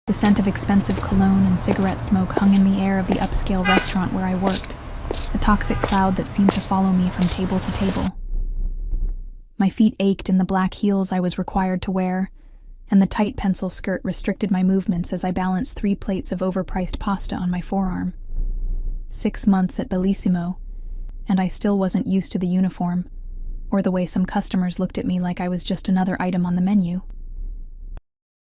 The scent of expensive cologne and cigarette smoke hung in the air of the upscale restaurant where I worked, a toxic cloud that seemed to follow me from table to table. My feet ached in the black heels I was required to wear, and the tight pencil skirt restricted my movements as I balanced 3 plates of overpriced pasta on my forearm. 6 months at Bellissimo, and I still wasn't used to the uniform, or the way some customers looked at me like I was just another item on the menu.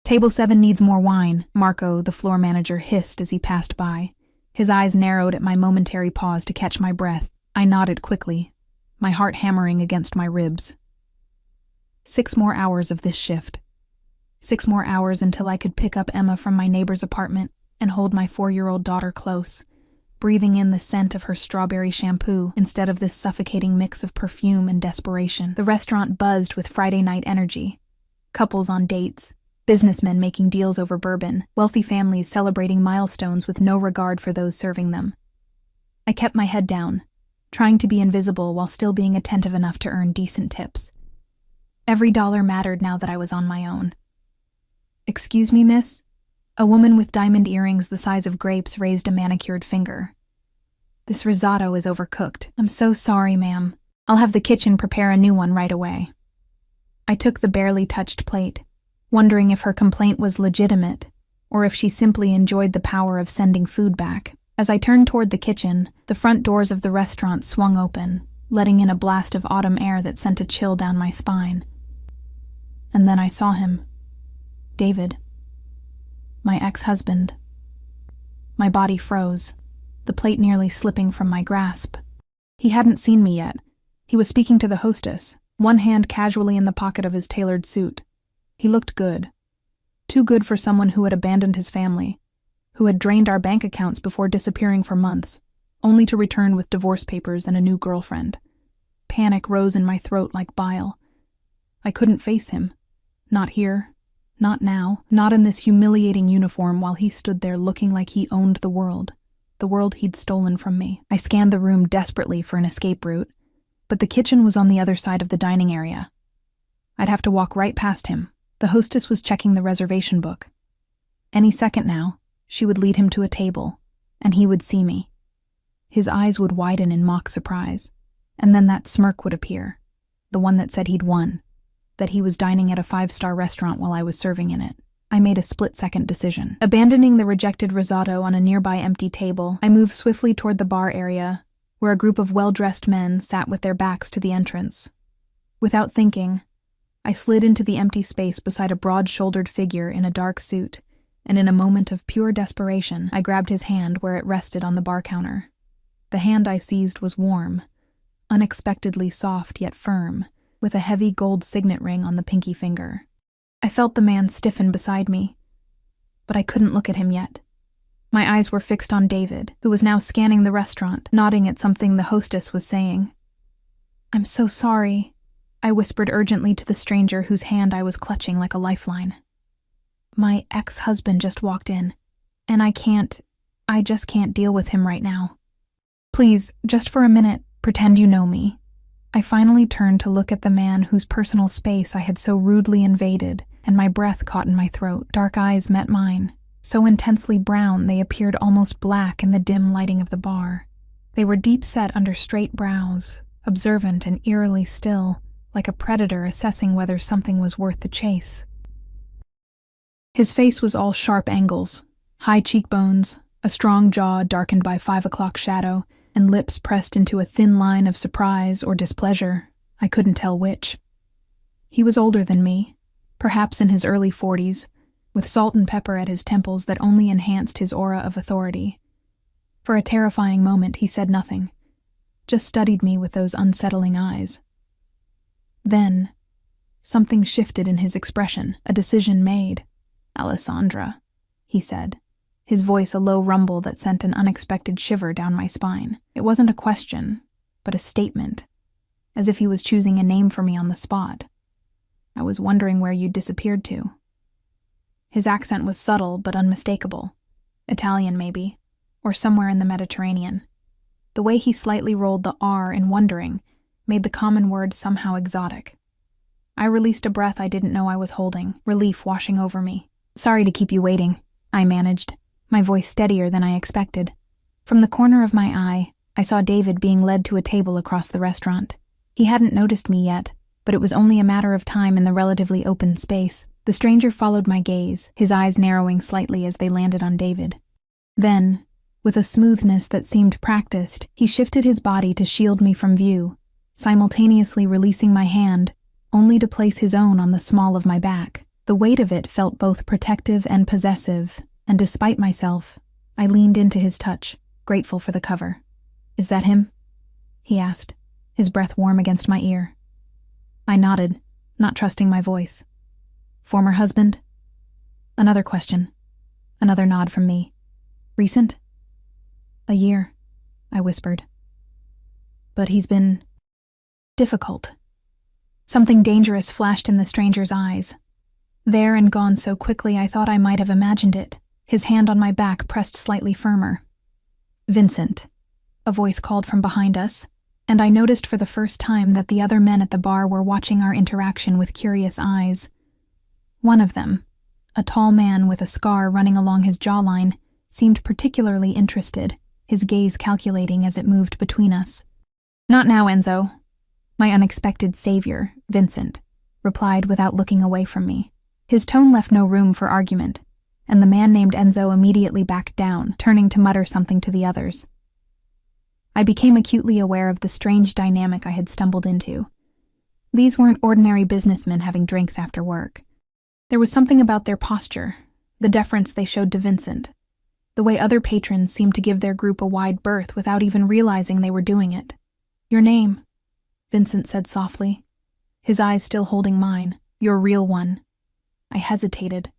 "Table 7 needs more wine," Marco, the floor manager, hissed as he passed by. His eyes narrowed at my momentary pause to catch my breath. I nodded quickly, my heart hammering against my ribs. 6 more hours of this shift. 6 more hours until I could pick up Emma from my neighbor's apartment and hold my 4-year-old daughter close, breathing in the scent of her strawberry shampoo instead of this suffocating mix of perfume and desperation. The restaurant buzzed with Friday night energy. Couples on dates, businessmen making deals over bourbon, wealthy families celebrating milestones with no regard for those serving them. I kept my head down, trying to be invisible while still being attentive enough to earn decent tips. Every dollar mattered now that I was on my own. "Excuse me, miss?" A woman with diamond earrings the size of grapes raised a manicured finger. "This risotto is overcooked. I'm so sorry, ma'am. I'll have the kitchen prepare a new one right away." I took the barely touched plate, wondering if her complaint was legitimate, or if she simply enjoyed the power of sending food back. As I turned toward the kitchen, the front doors of the restaurant swung open, letting in a blast of autumn air that sent a chill down my spine. And then I saw him. David. My ex-husband. My body froze, the plate nearly slipping from my grasp. He hadn't seen me yet. He was speaking to the hostess, one hand casually in the pocket of his tailored suit. He looked good. Too good for someone who had abandoned his family, who had drained our bank accounts before disappearing for months, only to return with divorce papers and a new girlfriend. Panic rose in my throat like bile. I couldn't face him. Not here. Not now. Not in this humiliating uniform while he stood there looking like he owned the world he'd stolen from me. I scanned the room desperately for an escape route, but the kitchen was on the other side of the dining area. I'd have to walk right past him. The hostess was checking the reservation book. Any second now, she would lead him to a table, and he would see me. His eyes would widen in mock surprise, and then that smirk would appear, the one that said he'd won, that he was dining at a 5-star restaurant while I was serving in it. I made a split-second decision. Abandoning the rejected risotto on a nearby empty table, I moved swiftly toward the bar area, where a group of well-dressed men sat with their backs to the entrance. Without thinking, I slid into the empty space beside a broad-shouldered figure in a dark suit, and in a moment of pure desperation, I grabbed his hand where it rested on the bar counter. The hand I seized was warm, unexpectedly soft yet firm, with a heavy gold signet ring on the pinky finger. I felt the man stiffen beside me, but I couldn't look at him yet. My eyes were fixed on David, who was now scanning the restaurant, nodding at something the hostess was saying. "I'm so sorry," I whispered urgently to the stranger whose hand I was clutching like a lifeline. "My ex-husband just walked in, and I just can't deal with him right now. Please, just for a minute, pretend you know me." I finally turned to look at the man whose personal space I had so rudely invaded, and my breath caught in my throat. Dark eyes met mine, so intensely brown they appeared almost black in the dim lighting of the bar. They were deep-set under straight brows, observant and eerily still, like a predator assessing whether something was worth the chase. His face was all sharp angles, high cheekbones, a strong jaw darkened by 5 o'clock shadow, and lips pressed into a thin line of surprise or displeasure. I couldn't tell which. He was older than me, perhaps in his early 40s, with salt and pepper at his temples that only enhanced his aura of authority. For a terrifying moment, he said nothing, just studied me with those unsettling eyes. Then, something shifted in his expression, a decision made. "Alessandra," he said, his voice a low rumble that sent an unexpected shiver down my spine. It wasn't a question, but a statement, as if he was choosing a name for me on the spot. "I was wondering where you'd disappeared to." His accent was subtle but unmistakable. Italian, maybe, or somewhere in the Mediterranean. The way he slightly rolled the R in wondering made the common word somehow exotic. I released a breath I didn't know I was holding, relief washing over me. "Sorry to keep you waiting. I managed, my voice steadier than I expected. From the corner of my eye, I saw David being led to a table across the restaurant. He hadn't noticed me yet, but it was only a matter of time in the relatively open space. The stranger followed my gaze, his eyes narrowing slightly as they landed on David. Then, with a smoothness that seemed practiced, he shifted his body to shield me from view, simultaneously releasing my hand, only to place his own on the small of my back. The weight of it felt both protective and possessive, and despite myself, I leaned into his touch, grateful for the cover. "Is that him?" he asked, his breath warm against my ear. I nodded, not trusting my voice. "Former husband?" Another question. Another nod from me. "Recent?" "A year," I whispered. "But he's been difficult." Something dangerous flashed in the stranger's eyes. There and gone so quickly I thought I might have imagined it, his hand on my back pressed slightly firmer. "Vincent," a voice called from behind us, and I noticed for the first time that the other men at the bar were watching our interaction with curious eyes. One of them, a tall man with a scar running along his jawline, seemed particularly interested, his gaze calculating as it moved between us. "Not now, Enzo." My unexpected savior, Vincent, replied without looking away from me. His tone left no room for argument, and the man named Enzo immediately backed down, turning to mutter something to the others. I became acutely aware of the strange dynamic I had stumbled into. These weren't ordinary businessmen having drinks after work. There was something about their posture, the deference they showed to Vincent, the way other patrons seemed to give their group a wide berth without even realizing they were doing it. "Your name," Vincent said softly, his eyes still holding mine. "Your real one." I hesitated.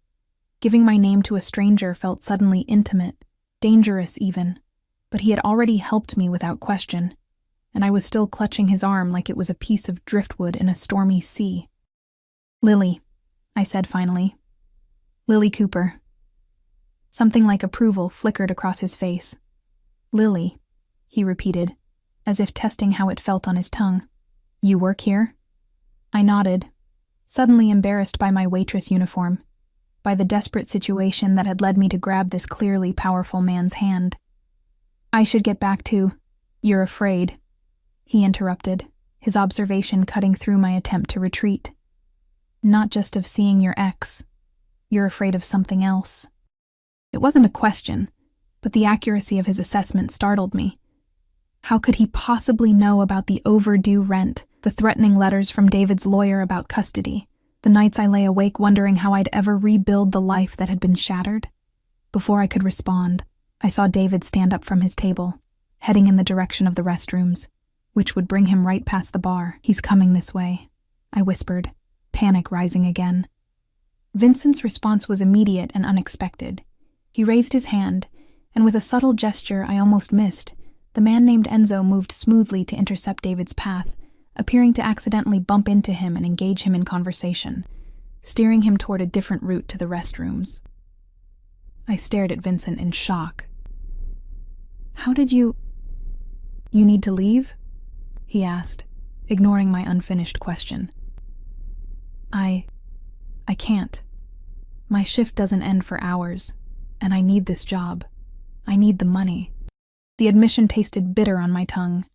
Giving my name to a stranger felt suddenly intimate, dangerous even, but he had already helped me without question, and I was still clutching his arm like it was a piece of driftwood in a stormy sea. "Lily," I said finally. "Lily Cooper." Something like approval flickered across his face. "Lily," he repeated, as if testing how it felt on his tongue. "You work here?" I nodded, suddenly embarrassed by my waitress uniform, by the desperate situation that had led me to grab this clearly powerful man's hand. "I should get back to, you're afraid," he interrupted, his observation cutting through my attempt to retreat. "Not just of seeing your ex. You're afraid of something else." It wasn't a question, but the accuracy of his assessment startled me. How could he possibly know about the overdue rent, the threatening letters from David's lawyer about custody, the nights I lay awake wondering how I'd ever rebuild the life that had been shattered? Before I could respond, I saw David stand up from his table, heading in the direction of the restrooms, which would bring him right past the bar. "He's coming this way," I whispered, panic rising again. Vincent's response was immediate and unexpected. He raised his hand, and with a subtle gesture I almost missed, the man named Enzo moved smoothly to intercept David's path, appearing to accidentally bump into him and engage him in conversation, steering him toward a different route to the restrooms. I stared at Vincent in shock. "How did you need to leave?" he asked, ignoring my unfinished question. I can't. My shift doesn't end for hours, and I need this job. I need the money." The admission tasted bitter on my tongue.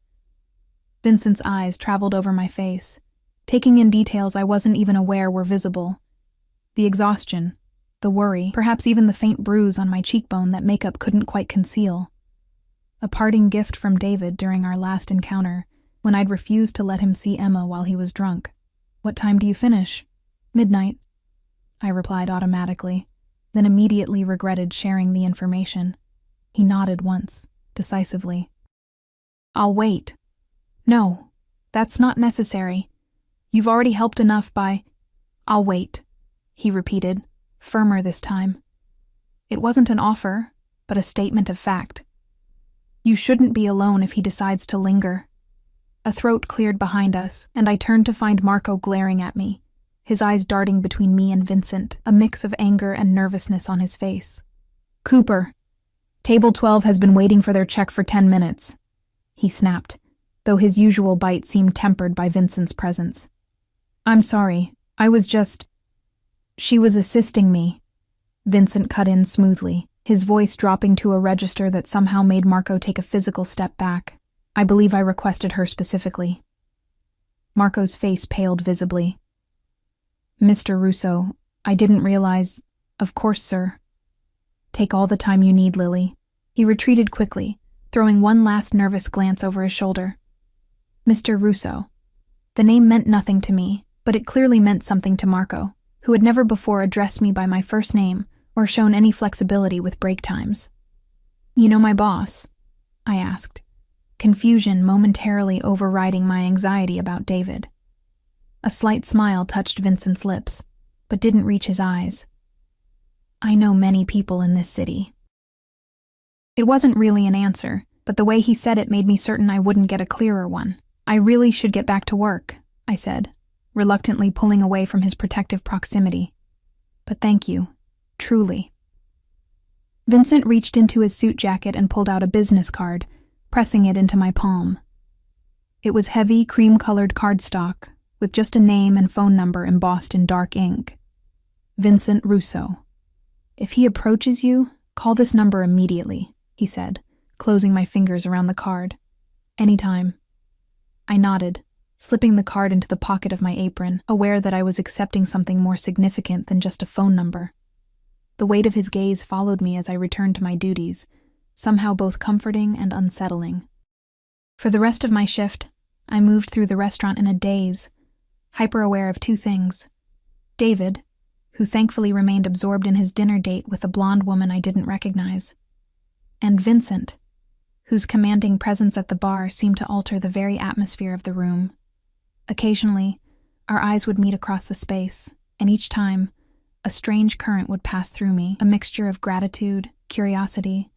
Vincent's eyes traveled over my face, taking in details I wasn't even aware were visible. The exhaustion, the worry, perhaps even the faint bruise on my cheekbone that makeup couldn't quite conceal. A parting gift from David during our last encounter, when I'd refused to let him see Emma while he was drunk. "What time do you finish?" "Midnight," I replied automatically, then immediately regretted sharing the information. He nodded once, decisively. "I'll wait." "No, that's not necessary. You've already helped enough by—" "I'll wait," he repeated, firmer this time. It wasn't an offer, but a statement of fact. "You shouldn't be alone if he decides to linger." A throat cleared behind us, and I turned to find Marco glaring at me, his eyes darting between me and Vincent, a mix of anger and nervousness on his face. "Cooper, Table 12 has been waiting for their check for 10 minutes, he snapped, though his usual bite seemed tempered by Vincent's presence. "I'm sorry, I was just—" "She was assisting me," Vincent cut in smoothly, his voice dropping to a register that somehow made Marco take a physical step back. I believe I requested her specifically. Marco's face paled visibly. Mr. Russo, I didn't realize... Of course, sir. Take all the time you need, Lily. He retreated quickly, throwing one last nervous glance over his shoulder. Mr. Russo. The name meant nothing to me, but it clearly meant something to Marco, who had never before addressed me by my first name or shown any flexibility with break times. You know my boss? I asked, confusion momentarily overriding my anxiety about David. A slight smile touched Vincent's lips, but didn't reach his eyes. I know many people in this city. It wasn't really an answer, but the way he said it made me certain I wouldn't get a clearer one. I really should get back to work, I said, reluctantly pulling away from his protective proximity. But thank you, truly. Vincent reached into his suit jacket and pulled out a business card, pressing it into my palm. It was heavy, cream-colored cardstock, with just a name and phone number embossed in dark ink. Vincent Russo. If he approaches you, call this number immediately, he said, closing my fingers around the card. Anytime. I nodded, slipping the card into the pocket of my apron, aware that I was accepting something more significant than just a phone number. The weight of his gaze followed me as I returned to my duties, somehow both comforting and unsettling. For the rest of my shift, I moved through the restaurant in a daze, hyper-aware of two things. David, who thankfully remained absorbed in his dinner date with a blonde woman I didn't recognize, and Vincent, whose commanding presence at the bar seemed to alter the very atmosphere of the room. Occasionally, our eyes would meet across the space, and each time, a strange current would pass through me, a mixture of gratitude, curiosity,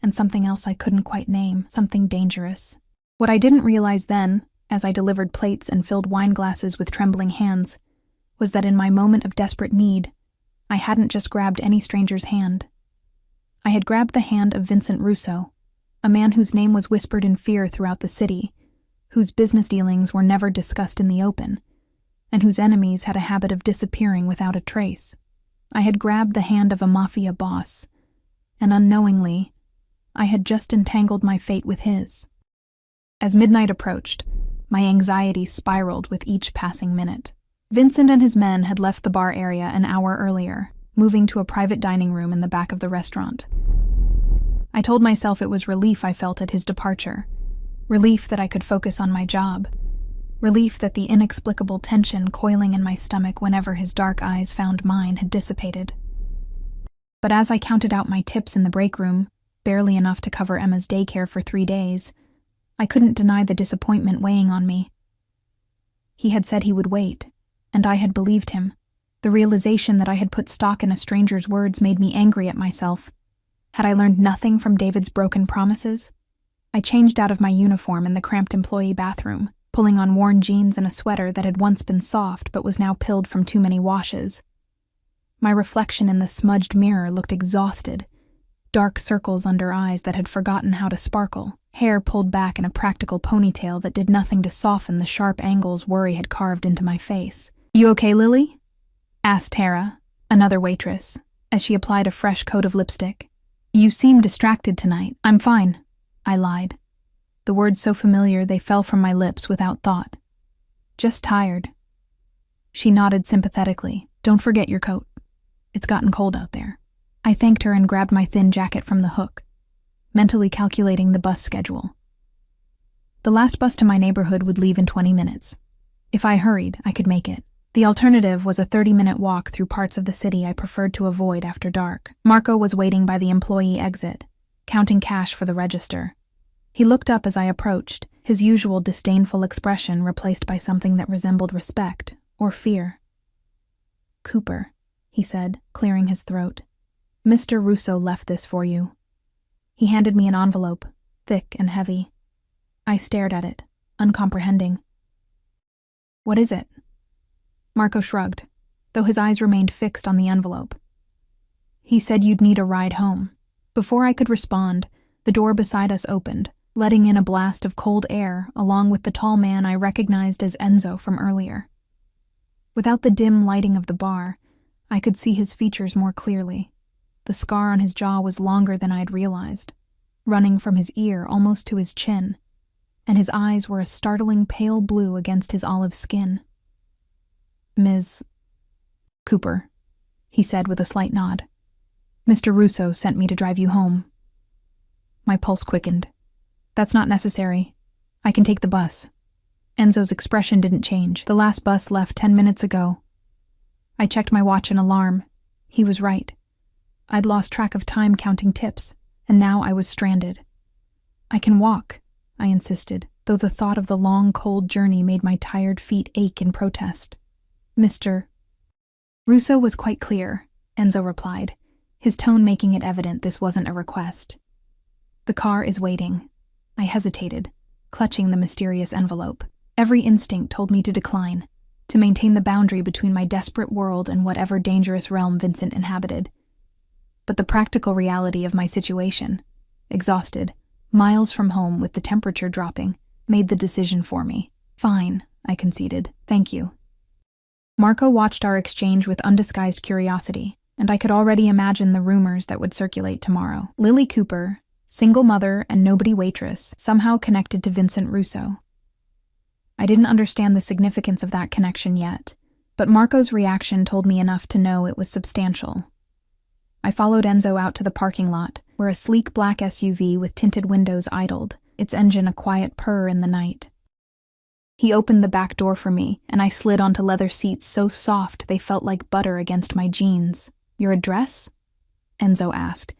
and something else I couldn't quite name, something dangerous. What I didn't realize then, as I delivered plates and filled wine glasses with trembling hands, was that in my moment of desperate need, I hadn't just grabbed any stranger's hand. I had grabbed the hand of Vincent Russo, a man whose name was whispered in fear throughout the city, whose business dealings were never discussed in the open, and whose enemies had a habit of disappearing without a trace. I had grabbed the hand of a Mafia boss, and unknowingly, I had just entangled my fate with his. As midnight approached, my anxiety spiraled with each passing minute. Vincent and his men had left the bar area an hour earlier, moving to a private dining room in the back of the restaurant. I told myself it was relief I felt at his departure, relief that I could focus on my job, relief that the inexplicable tension coiling in my stomach whenever his dark eyes found mine had dissipated. But as I counted out my tips in the break room, barely enough to cover Emma's daycare for 3 days, I couldn't deny the disappointment weighing on me. He had said he would wait, and I had believed him. The realization that I had put stock in a stranger's words made me angry at myself. Had I learned nothing from David's broken promises? I changed out of my uniform in the cramped employee bathroom, pulling on worn jeans and a sweater that had once been soft but was now pilled from too many washes. My reflection in the smudged mirror looked exhausted, dark circles under eyes that had forgotten how to sparkle, hair pulled back in a practical ponytail that did nothing to soften the sharp angles worry had carved into my face. "You okay, Lily?" asked Tara, another waitress, as she applied a fresh coat of lipstick. "You seem distracted tonight." "I'm fine," I lied, the words so familiar they fell from my lips without thought. "Just tired." She nodded sympathetically. "Don't forget your coat. It's gotten cold out there." I thanked her and grabbed my thin jacket from the hook, mentally calculating the bus schedule. The last bus to my neighborhood would leave in 20 minutes. If I hurried, I could make it. The alternative was a 30-minute walk through parts of the city I preferred to avoid after dark. Marco was waiting by the employee exit, counting cash for the register. He looked up as I approached, his usual disdainful expression replaced by something that resembled respect or fear. "Cooper," he said, clearing his throat. "Mr. Russo left this for you." He handed me an envelope, thick and heavy. I stared at it, uncomprehending. "What is it?" Marco shrugged, though his eyes remained fixed on the envelope. "He said you'd need a ride home." Before I could respond, the door beside us opened, letting in a blast of cold air along with the tall man I recognized as Enzo from earlier. Without the dim lighting of the bar, I could see his features more clearly. The scar on his jaw was longer than I'd realized, running from his ear almost to his chin, and his eyes were a startling pale blue against his olive skin. "Ms. Cooper," he said with a slight nod. "Mr. Russo sent me to drive you home." My pulse quickened. "That's not necessary. I can take the bus." Enzo's expression didn't change. "The last bus left 10 minutes ago." I checked my watch and alarm. He was right. I'd lost track of time counting tips, and now I was stranded. "I can walk," I insisted, though the thought of the long, cold journey made my tired feet ache in protest. "Mr. Russo was quite clear," Enzo replied, his tone making it evident this wasn't a request. "The car is waiting." I hesitated, clutching the mysterious envelope. Every instinct told me to decline, to maintain the boundary between my desperate world and whatever dangerous realm Vincent inhabited. But the practical reality of my situation, exhausted, miles from home with the temperature dropping, made the decision for me. "Fine," I conceded. "Thank you." Marco watched our exchange with undisguised curiosity, and I could already imagine the rumors that would circulate tomorrow. Lily Cooper, single mother and nobody waitress, somehow connected to Vincent Russo. I didn't understand the significance of that connection yet, but Marco's reaction told me enough to know it was substantial. I followed Enzo out to the parking lot, where a sleek black SUV with tinted windows idled, its engine a quiet purr in the night. He opened the back door for me, and I slid onto leather seats so soft they felt like butter against my jeans. "Your address?" Enzo asked,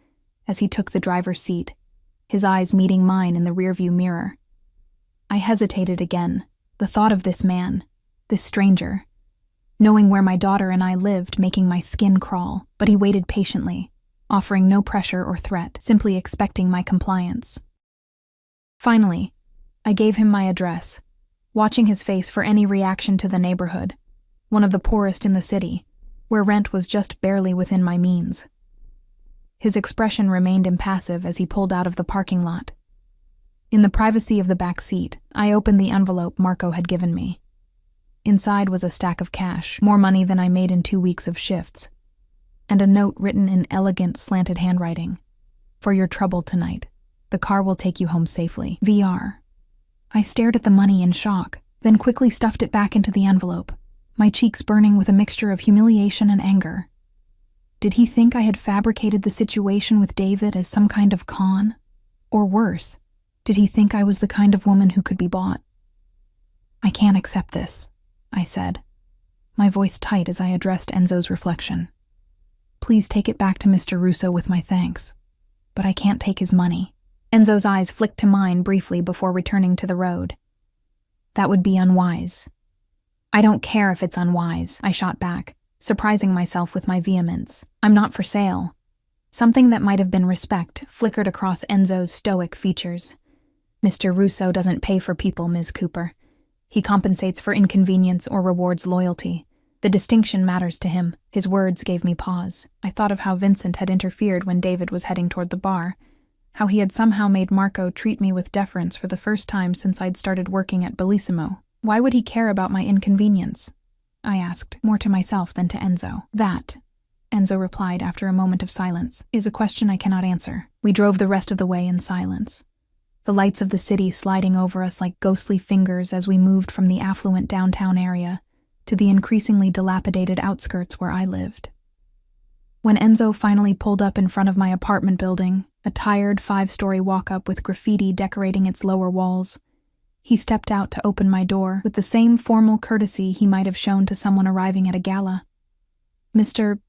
as he took the driver's seat, his eyes meeting mine in the rearview mirror. I hesitated again, the thought of this man, this stranger, knowing where my daughter and I lived, making my skin crawl, but he waited patiently, offering no pressure or threat, simply expecting my compliance. Finally, I gave him my address, watching his face for any reaction to the neighborhood, one of the poorest in the city, where rent was just barely within my means. His expression remained impassive as he pulled out of the parking lot. In the privacy of the back seat, I opened the envelope Marco had given me. Inside was a stack of cash, more money than I made in 2 weeks of shifts, and a note written in elegant, slanted handwriting. "For your trouble tonight. The car will take you home safely. VR." I stared at the money in shock, then quickly stuffed it back into the envelope, my cheeks burning with a mixture of humiliation and anger. Did he think I had fabricated the situation with David as some kind of con? Or worse, did he think I was the kind of woman who could be bought? "I can't accept this," I said, my voice tight as I addressed Enzo's reflection. "Please take it back to Mr. Russo with my thanks, but I can't take his money." Enzo's eyes flicked to mine briefly before returning to the road. "That would be unwise." "I don't care if it's unwise," I shot back, surprising myself with my vehemence. "I'm not for sale." Something that might have been respect flickered across Enzo's stoic features. "Mr. Russo doesn't pay for people, Ms. Cooper. He compensates for inconvenience or rewards loyalty. The distinction matters to him." His words gave me pause. I thought of how Vincent had interfered when David was heading toward the bar, how he had somehow made Marco treat me with deference for the first time since I'd started working at Bellissimo. Why would he care about my inconvenience? I asked, more to myself than to Enzo. "That," Enzo replied after a moment of silence, "is a question I cannot answer." We drove the rest of the way in silence, the lights of the city sliding over us like ghostly fingers as we moved from the affluent downtown area to the increasingly dilapidated outskirts where I lived. When Enzo finally pulled up in front of my apartment building, a tired 5-story walk-up with graffiti decorating its lower walls, he stepped out to open my door with the same formal courtesy he might have shown to someone arriving at a gala. "Mr.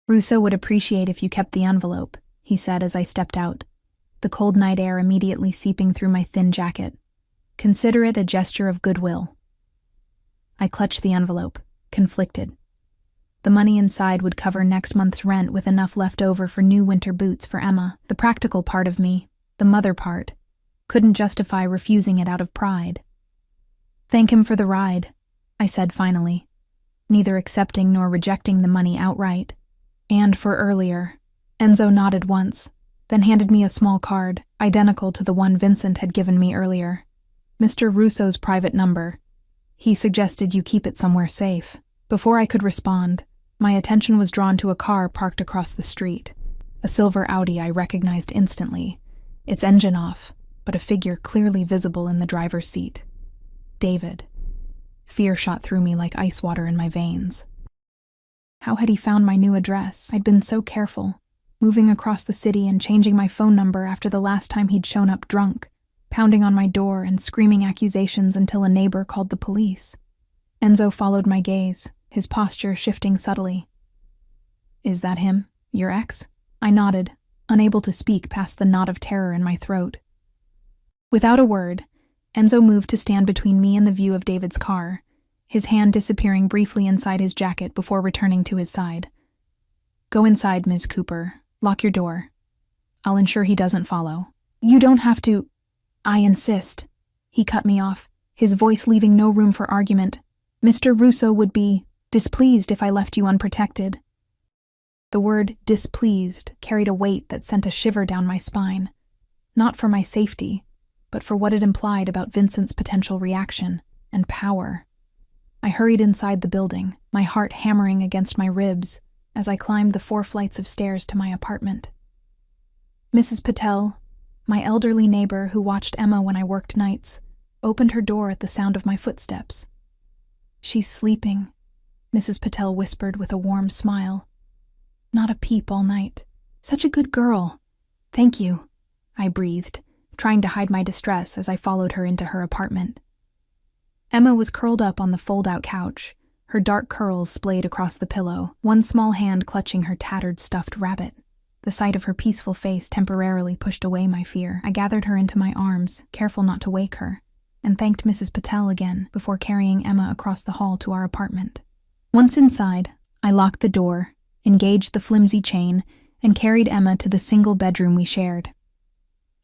Russo would appreciate if you kept the envelope," he said as I stepped out, the cold night air immediately seeping through my thin jacket. "Consider it a gesture of goodwill." I clutched the envelope, conflicted. The money inside would cover next month's rent with enough left over for new winter boots for Emma. The practical part of me, the mother part, couldn't justify refusing it out of pride. "Thank him for the ride," I said finally, neither accepting nor rejecting the money outright. "And for earlier." Enzo nodded once, then handed me a small card, identical to the one Vincent had given me earlier. "Mr. Russo's private number. He suggested you keep it somewhere safe." Before I could respond, My attention was drawn to a car parked across the street. A silver Audi I recognized instantly, its engine off, but a figure clearly visible in the driver's seat. David. Fear shot through me like ice water in my veins. How had he found my new address? I'd been so careful, moving across the city and changing my phone number after the last time he'd shown up drunk, pounding on my door and screaming accusations until a neighbor called the police. Enzo followed my gaze, his posture shifting subtly. "Is that him? Your ex?" I nodded, unable to speak past the knot of terror in my throat. Without a word, Enzo moved to stand between me and the view of David's car, his hand disappearing briefly inside his jacket before returning to his side. "Go inside, Ms. Cooper. Lock your door. I'll ensure he doesn't follow." "You don't have to." "I insist." He cut me off, his voice leaving no room for argument. "Mr. Russo would be displeased if I left you unprotected." The word displeased carried a weight that sent a shiver down my spine, not for my safety, but for what it implied about Vincent's potential reaction and power. I hurried inside the building, my heart hammering against my ribs as I climbed the 4 flights of stairs to my apartment. Mrs. Patel, my elderly neighbor who watched Emma when I worked nights, opened her door at the sound of my footsteps. "She's sleeping," Mrs. Patel whispered with a warm smile. "Not a peep all night. Such a good girl." "Thank you," I breathed, trying to hide my distress as I followed her into her apartment. Emma was curled up on the fold-out couch, her dark curls splayed across the pillow, one small hand clutching her tattered stuffed rabbit. The sight of her peaceful face temporarily pushed away my fear. I gathered her into my arms, careful not to wake her, and thanked Mrs. Patel again before carrying Emma across the hall to our apartment. Once inside, I locked the door, engaged the flimsy chain, and carried Emma to the single bedroom we shared.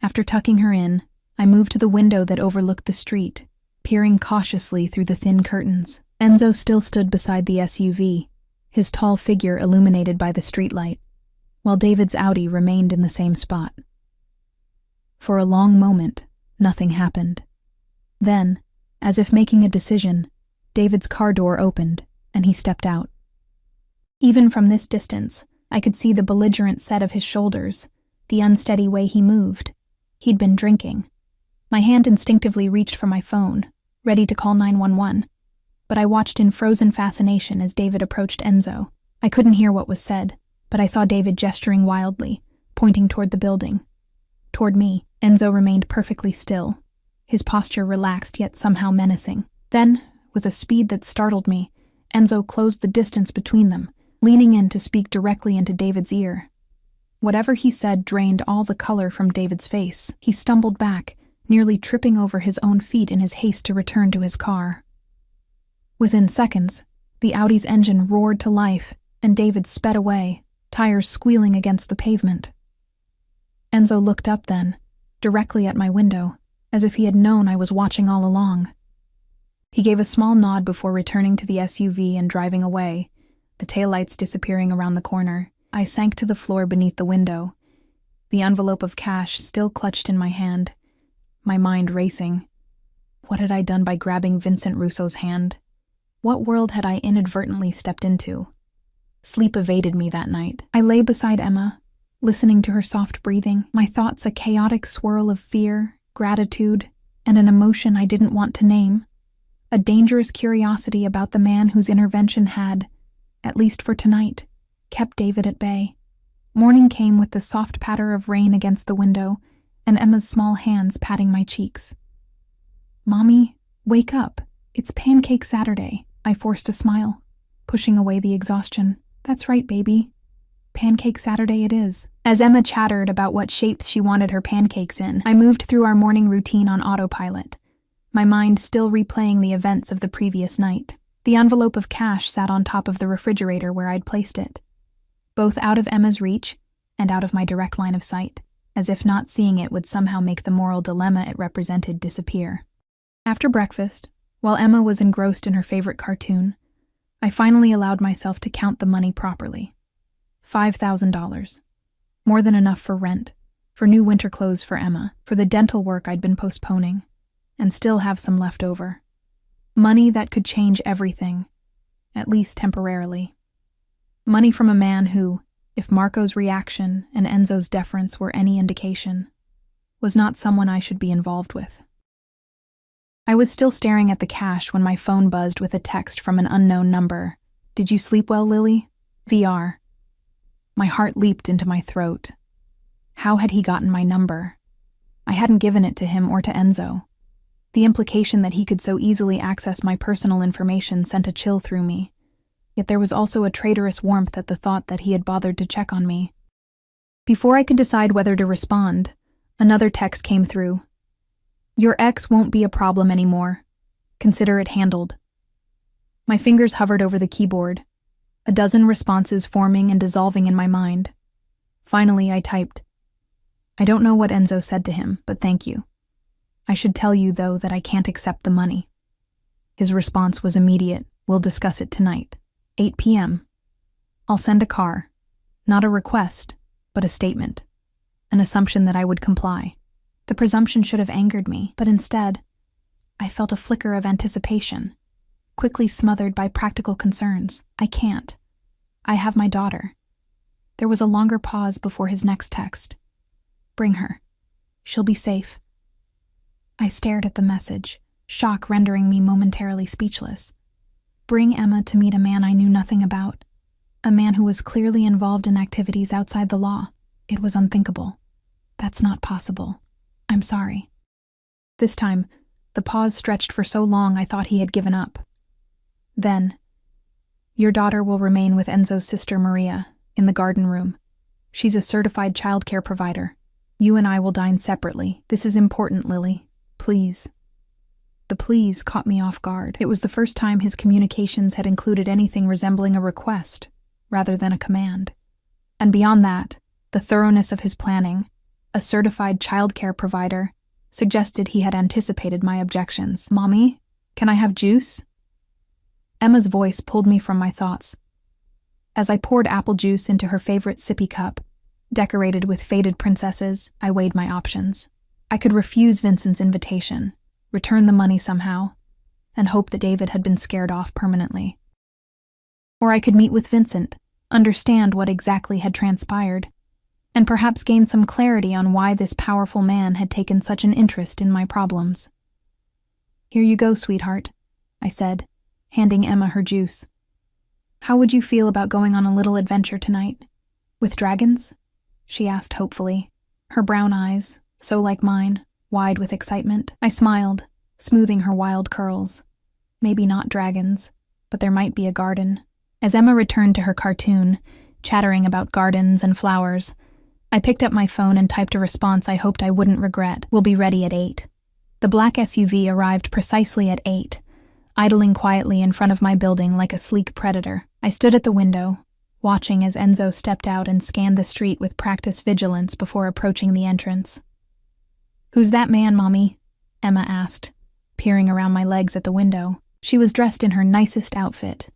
After tucking her in, I moved to the window that overlooked the street, peering cautiously through the thin curtains. Enzo still stood beside the SUV, his tall figure illuminated by the streetlight, while David's Audi remained in the same spot. For a long moment, nothing happened. Then, as if making a decision, David's car door opened, and he stepped out. Even from this distance, I could see the belligerent set of his shoulders, the unsteady way he moved. He'd been drinking. My hand instinctively reached for my phone, ready to call 911, but I watched in frozen fascination as David approached Enzo. I couldn't hear what was said, but I saw David gesturing wildly, pointing toward the building. Toward me, Enzo remained perfectly still, his posture relaxed yet somehow menacing. Then, with a speed that startled me, Enzo closed the distance between them, leaning in to speak directly into David's ear. Whatever he said drained all the color from David's face. He stumbled back, nearly tripping over his own feet in his haste to return to his car. Within seconds, the Audi's engine roared to life, and David sped away, tires squealing against the pavement. Enzo looked up then, directly at my window, as if he had known I was watching all along. He gave a small nod before returning to the SUV and driving away, the taillights disappearing around the corner. I sank to the floor beneath the window, the envelope of cash still clutched in my hand, my mind racing. What had I done by grabbing Vincent Russo's hand? What world had I inadvertently stepped into? Sleep evaded me that night. I lay beside Emma, listening to her soft breathing, my thoughts a chaotic swirl of fear, gratitude, and an emotion I didn't want to name. A dangerous curiosity about the man whose intervention had, at least for tonight, kept David at bay. Morning came with the soft patter of rain against the window, and Emma's small hands patting my cheeks. "Mommy, wake up. It's Pancake Saturday." I forced a smile, pushing away the exhaustion. "That's right, baby. Pancake Saturday it is." As Emma chattered about what shapes she wanted her pancakes in, I moved through our morning routine on autopilot, my mind still replaying the events of the previous night. The envelope of cash sat on top of the refrigerator where I'd placed it, both out of Emma's reach and out of my direct line of sight, as if not seeing it would somehow make the moral dilemma it represented disappear. After breakfast, while Emma was engrossed in her favorite cartoon, I finally allowed myself to count the money properly. $5,000. More than enough for rent, for new winter clothes for Emma, for the dental work I'd been postponing, and still have some left over. Money that could change everything, at least temporarily. Money from a man who, if Marco's reaction and Enzo's deference were any indication, was not someone I should be involved with. I was still staring at the cash when my phone buzzed with a text from an unknown number. "Did you sleep well, Lily? VR." My heart leaped into my throat. How had he gotten my number? I hadn't given it to him or to Enzo. The implication that he could so easily access my personal information sent a chill through me. Yet there was also a traitorous warmth at the thought that he had bothered to check on me. Before I could decide whether to respond, another text came through. "Your ex won't be a problem anymore. Consider it handled." My fingers hovered over the keyboard, a dozen responses forming and dissolving in my mind. Finally, I typed, "I don't know what Enzo said to him, but thank you. I should tell you, though, that I can't accept the money." His response was immediate. "We'll discuss it tonight, 8 p.m. I'll send a car. Not a request, but a statement. An assumption that I would comply." The presumption should have angered me, but instead, I felt a flicker of anticipation, quickly smothered by practical concerns. "I can't. I have my daughter." There was a longer pause before his next text. "Bring her. She'll be safe." I stared at the message, shock rendering me momentarily speechless. Bring Emma to meet a man I knew nothing about, a man who was clearly involved in activities outside the law. It was unthinkable. "That's not possible. I'm sorry." This time, the pause stretched for so long I thought he had given up. Then, "Your daughter will remain with Enzo's sister Maria, in the garden room. She's a certified childcare provider. You and I will dine separately. This is important, Lily. Please." The please caught me off guard. It was the first time his communications had included anything resembling a request, rather than a command. And beyond that, the thoroughness of his planning, a certified childcare provider, suggested he had anticipated my objections. "Mommy, can I have juice?" Emma's voice pulled me from my thoughts. As I poured apple juice into her favorite sippy cup, decorated with faded princesses, I weighed my options. I could refuse Vincent's invitation, return the money somehow, and hope that David had been scared off permanently. Or I could meet with Vincent, understand what exactly had transpired, and perhaps gain some clarity on why this powerful man had taken such an interest in my problems. "Here you go, sweetheart," I said, handing Emma her juice. "How would you feel about going on a little adventure tonight? With dragons?" she asked hopefully, her brown eyes, so like mine, wide with excitement. I smiled, smoothing her wild curls. Maybe not dragons, but there might be a garden. As Emma returned to her cartoon, chattering about gardens and flowers, I picked up my phone and typed a response I hoped I wouldn't regret. "We'll be ready at 8. The black SUV arrived precisely at 8, idling quietly in front of my building like a sleek predator. I stood at the window, watching as Enzo stepped out and scanned the street with practiced vigilance before approaching the entrance. "Who's that man, Mommy?" Emma asked, peering around my legs at the window. She was dressed in her nicest outfit,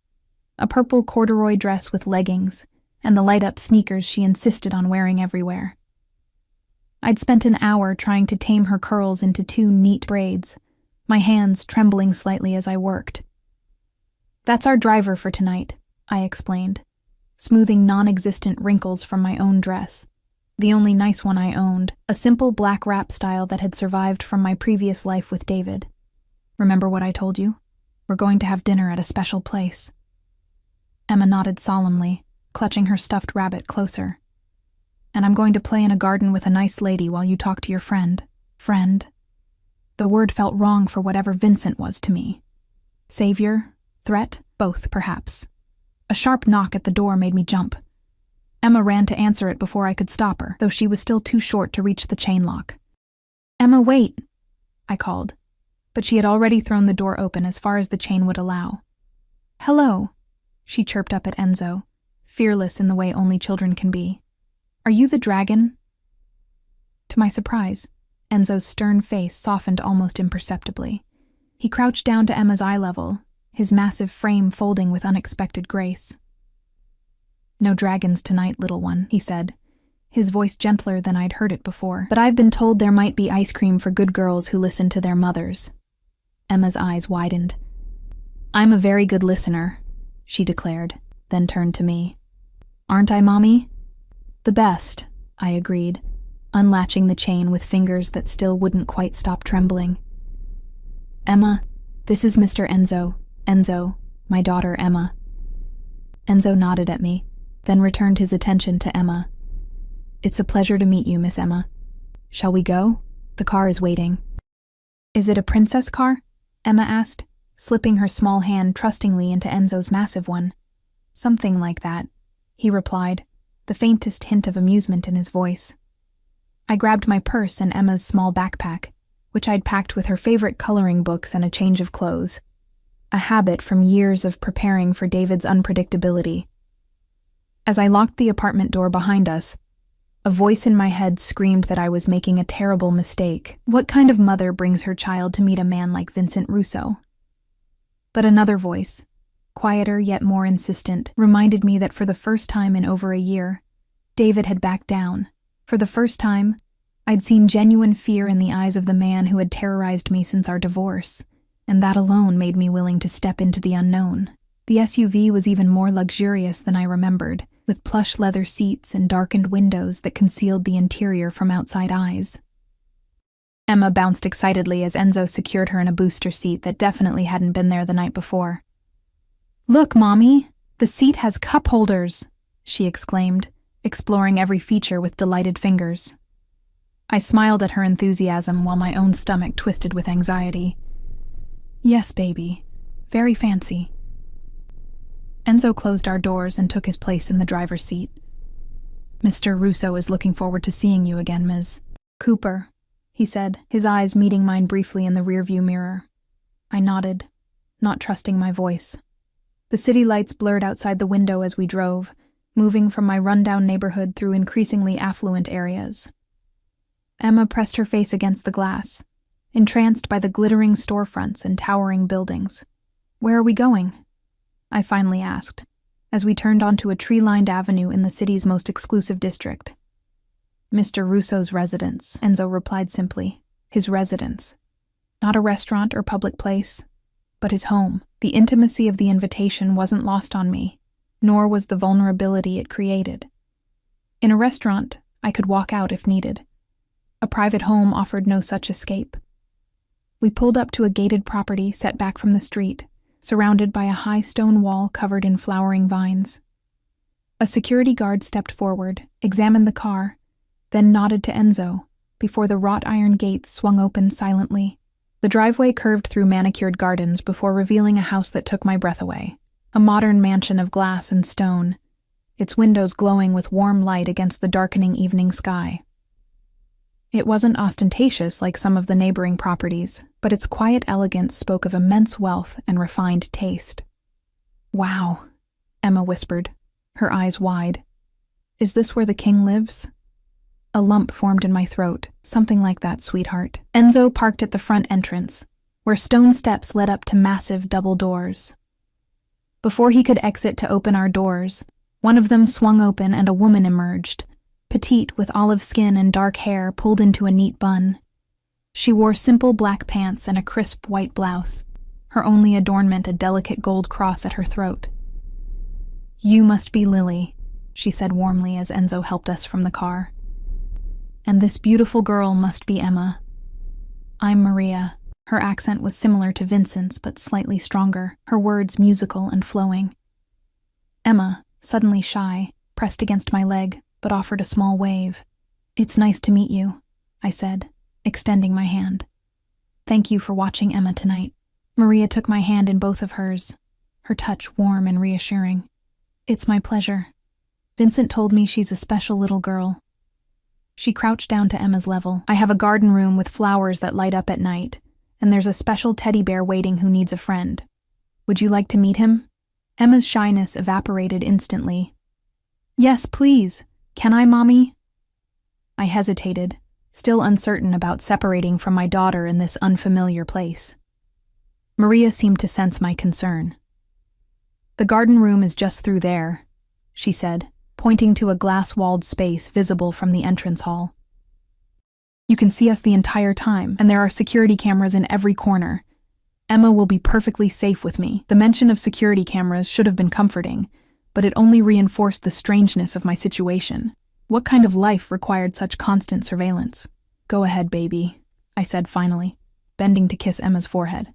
a purple corduroy dress with leggings, and the light-up sneakers she insisted on wearing everywhere. I'd spent an hour trying to tame her curls into 2 neat braids, my hands trembling slightly as I worked. "That's our driver for tonight," I explained, smoothing non-existent wrinkles from my own dress, the only nice one I owned, a simple black wrap style that had survived from my previous life with David. "Remember what I told you? We're going to have dinner at a special place." Emma nodded solemnly, clutching her stuffed rabbit closer. "And I'm going to play in a garden with a nice lady while you talk to your friend." Friend? The word felt wrong for whatever Vincent was to me. Savior? Threat? Both, perhaps. A sharp knock at the door made me jump. Emma ran to answer it before I could stop her, though she was still too short to reach the chain lock. "Emma, wait!" I called, but she had already thrown the door open as far as the chain would allow. "Hello," she chirped up at Enzo, fearless in the way only children can be. "Are you the dragon?" To my surprise, Enzo's stern face softened almost imperceptibly. He crouched down to Emma's eye level, his massive frame folding with unexpected grace. "No dragons tonight, little one," he said, his voice gentler than I'd heard it before. "But I've been told there might be ice cream for good girls who listen to their mothers." Emma's eyes widened. "I'm a very good listener," she declared, then turned to me. Aren't I, Mommy? The best, I agreed, unlatching the chain with fingers that still wouldn't quite stop trembling. Emma, this is Mr. Enzo. Enzo, my daughter Emma. Enzo nodded at me, then returned his attention to Emma. It's a pleasure to meet you, Miss Emma. Shall we go? The car is waiting. Is it a princess car? Emma asked, slipping her small hand trustingly into Enzo's massive one. Something like that, he replied, the faintest hint of amusement in his voice. I grabbed my purse and Emma's small backpack, which I'd packed with her favorite coloring books and a change of clothes, a habit from years of preparing for David's unpredictability. As I locked the apartment door behind us, a voice in my head screamed that I was making a terrible mistake. What kind of mother brings her child to meet a man like Vincent Russo? But another voice, quieter yet more insistent, reminded me that for the first time in over a year, David had backed down. For the first time, I'd seen genuine fear in the eyes of the man who had terrorized me since our divorce, and that alone made me willing to step into the unknown. The SUV was even more luxurious than I remembered, with plush leather seats and darkened windows that concealed the interior from outside eyes. Emma bounced excitedly as Enzo secured her in a booster seat that definitely hadn't been there the night before. "Look, Mommy, the seat has cup holders," she exclaimed, exploring every feature with delighted fingers. I smiled at her enthusiasm while my own stomach twisted with anxiety. "Yes, baby. Very fancy." Enzo closed our doors and took his place in the driver's seat. "Mr. Russo is looking forward to seeing you again, Ms. Cooper," he said, his eyes meeting mine briefly in the rearview mirror. I nodded, not trusting my voice. The city lights blurred outside the window as we drove, moving from my rundown neighborhood through increasingly affluent areas. Emma pressed her face against the glass, entranced by the glittering storefronts and towering buildings. "Where are we going?" I finally asked, as we turned onto a tree-lined avenue in the city's most exclusive district. "Mr. Russo's residence," Enzo replied simply. "His residence. Not a restaurant or public place, but his home." The intimacy of the invitation wasn't lost on me, nor was the vulnerability it created. In a restaurant, I could walk out if needed. A private home offered no such escape. We pulled up to a gated property set back from the street, surrounded by a high stone wall covered in flowering vines. A security guard stepped forward, examined the car, then nodded to Enzo, before the wrought iron gates swung open silently. The driveway curved through manicured gardens before revealing a house that took my breath away. A modern mansion of glass and stone, its windows glowing with warm light against the darkening evening sky. It wasn't ostentatious like some of the neighboring properties, but its quiet elegance spoke of immense wealth and refined taste. "Wow," Emma whispered, her eyes wide. "Is this where the king lives?" A lump formed in my throat. "Something like that, sweetheart." Enzo parked at the front entrance, where stone steps led up to massive double doors. Before he could exit to open our doors, one of them swung open and a woman emerged, petite with olive skin and dark hair pulled into a neat bun. She wore simple black pants and a crisp white blouse, her only adornment a delicate gold cross at her throat. "You must be Lily," she said warmly as Enzo helped us from the car. "And this beautiful girl must be Emma. I'm Maria." Her accent was similar to Vincent's but slightly stronger, her words musical and flowing. Emma, suddenly shy, pressed against my leg, but offered a small wave. "It's nice to meet you," I said, extending my hand. "Thank you for watching Emma tonight." Maria took my hand in both of hers, her touch warm and reassuring. "It's my pleasure. Vincent told me she's a special little girl." She crouched down to Emma's level. "I have a garden room with flowers that light up at night, and there's a special teddy bear waiting who needs a friend. Would you like to meet him?" Emma's shyness evaporated instantly. "Yes, please. Can I, Mommy?" I hesitated, still uncertain about separating from my daughter in this unfamiliar place. Maria seemed to sense my concern. "The garden room is just through there," she said, pointing to a glass-walled space visible from the entrance hall. "You can see us the entire time, and there are security cameras in every corner. Emma will be perfectly safe with me." The mention of security cameras should have been comforting, but it only reinforced the strangeness of my situation. What kind of life required such constant surveillance? Go ahead, baby, I said finally, bending to kiss Emma's forehead.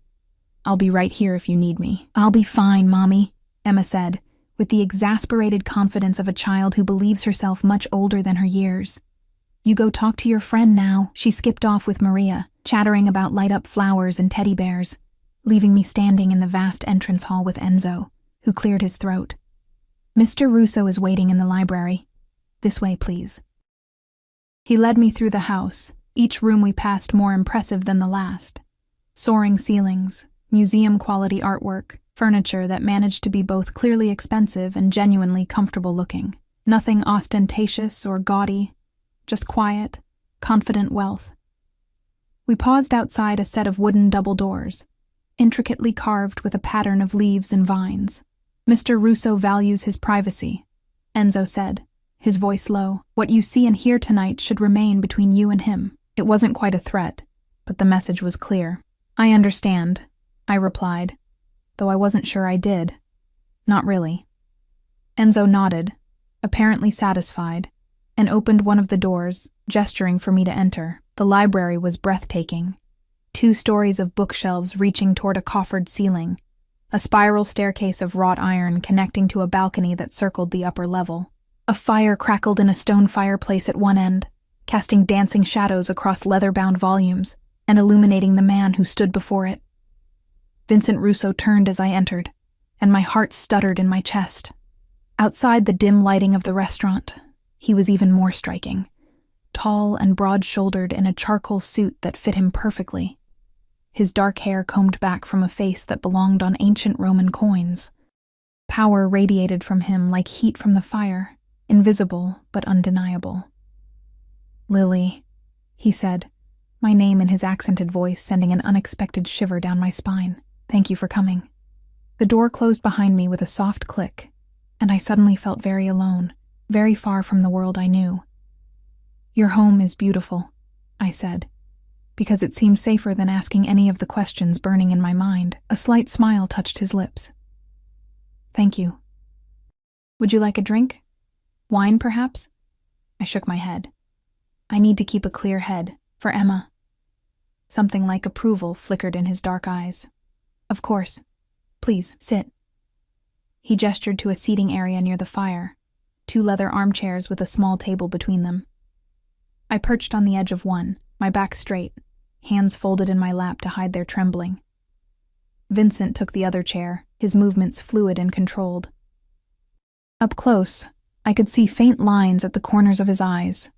I'll be right here if you need me. I'll be fine, Mommy, Emma said, with the exasperated confidence of a child who believes herself much older than her years. You go talk to your friend now. She skipped off with Maria, chattering about light-up flowers and teddy bears, leaving me standing in the vast entrance hall with Enzo, who cleared his throat. Mr. Russo is waiting in the library. This way, please. He led me through the house, each room we passed more impressive than the last. Soaring ceilings, museum-quality artwork, furniture that managed to be both clearly expensive and genuinely comfortable looking. Nothing ostentatious or gaudy, just quiet, confident wealth. We paused outside a set of wooden double doors, intricately carved with a pattern of leaves and vines. Mr. Russo values his privacy, Enzo said, his voice low. What you see and hear tonight should remain between you and him. It wasn't quite a threat, but the message was clear. I understand, I replied, though I wasn't sure I did. Not really. Enzo nodded, apparently satisfied, and opened one of the doors, gesturing for me to enter. The library was breathtaking. 2 stories of bookshelves reaching toward a coffered ceiling, a spiral staircase of wrought iron connecting to a balcony that circled the upper level. A fire crackled in a stone fireplace at one end, casting dancing shadows across leather-bound volumes and illuminating the man who stood before it. Vincent Russo turned as I entered, and my heart stuttered in my chest. Outside the dim lighting of the restaurant, he was even more striking, tall and broad-shouldered in a charcoal suit that fit him perfectly. His dark hair combed back from a face that belonged on ancient Roman coins. Power radiated from him like heat from the fire, invisible but undeniable. Lily, he said, my name in his accented voice sending an unexpected shiver down my spine. Thank you for coming. The door closed behind me with a soft click, and I suddenly felt very alone, very far from the world I knew. Your home is beautiful, I said, because it seemed safer than asking any of the questions burning in my mind. A slight smile touched his lips. Thank you. Would you like a drink? Wine, perhaps? I shook my head. I need to keep a clear head, for Emma. Something like approval flickered in his dark eyes. Of course. Please, sit. He gestured to a seating area near the fire, 2 leather armchairs with a small table between them. I perched on the edge of one, my back straight, hands folded in my lap to hide their trembling. Vincent took the other chair, his movements fluid and controlled. Up close, I could see faint lines at the corners of his eyes,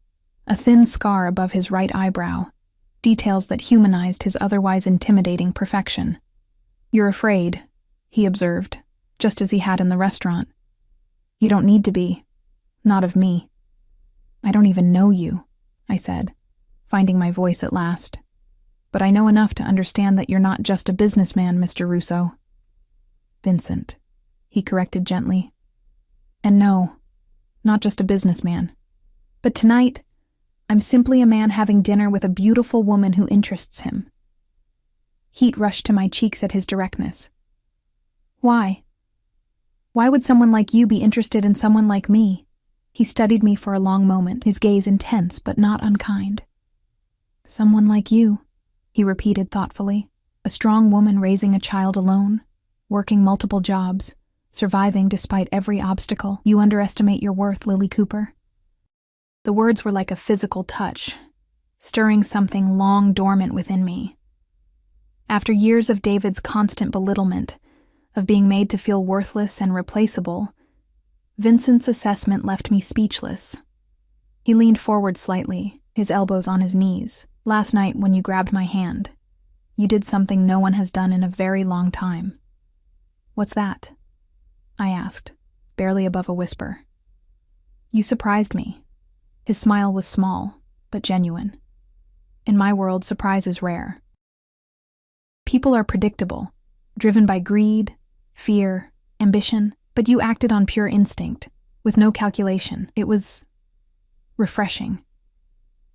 a thin scar above his right eyebrow, details that humanized his otherwise intimidating perfection. You're afraid, he observed, just as he had in the restaurant. You don't need to be. Not of me. I don't even know you, I said, finding my voice at last. But I know enough to understand that you're not just a businessman, Mr. Russo. Vincent, he corrected gently. And no, not just a businessman. But tonight, I'm simply a man having dinner with a beautiful woman who interests him. Heat rushed to my cheeks at his directness. Why? Why would someone like you be interested in someone like me? He studied me for a long moment, his gaze intense but not unkind. Someone like you, he repeated thoughtfully. A strong woman raising a child alone, working multiple jobs, surviving despite every obstacle. You underestimate your worth, Lily Cooper. The words were like a physical touch, stirring something long dormant within me. After years of David's constant belittlement, of being made to feel worthless and replaceable, Vincent's assessment left me speechless. He leaned forward slightly, his elbows on his knees. Last night, when you grabbed my hand, you did something no one has done in a very long time. What's that? I asked, barely above a whisper. You surprised me. His smile was small, but genuine. In my world, surprise is rare. People are predictable, driven by greed, fear, ambition, but you acted on pure instinct, with no calculation. It was refreshing.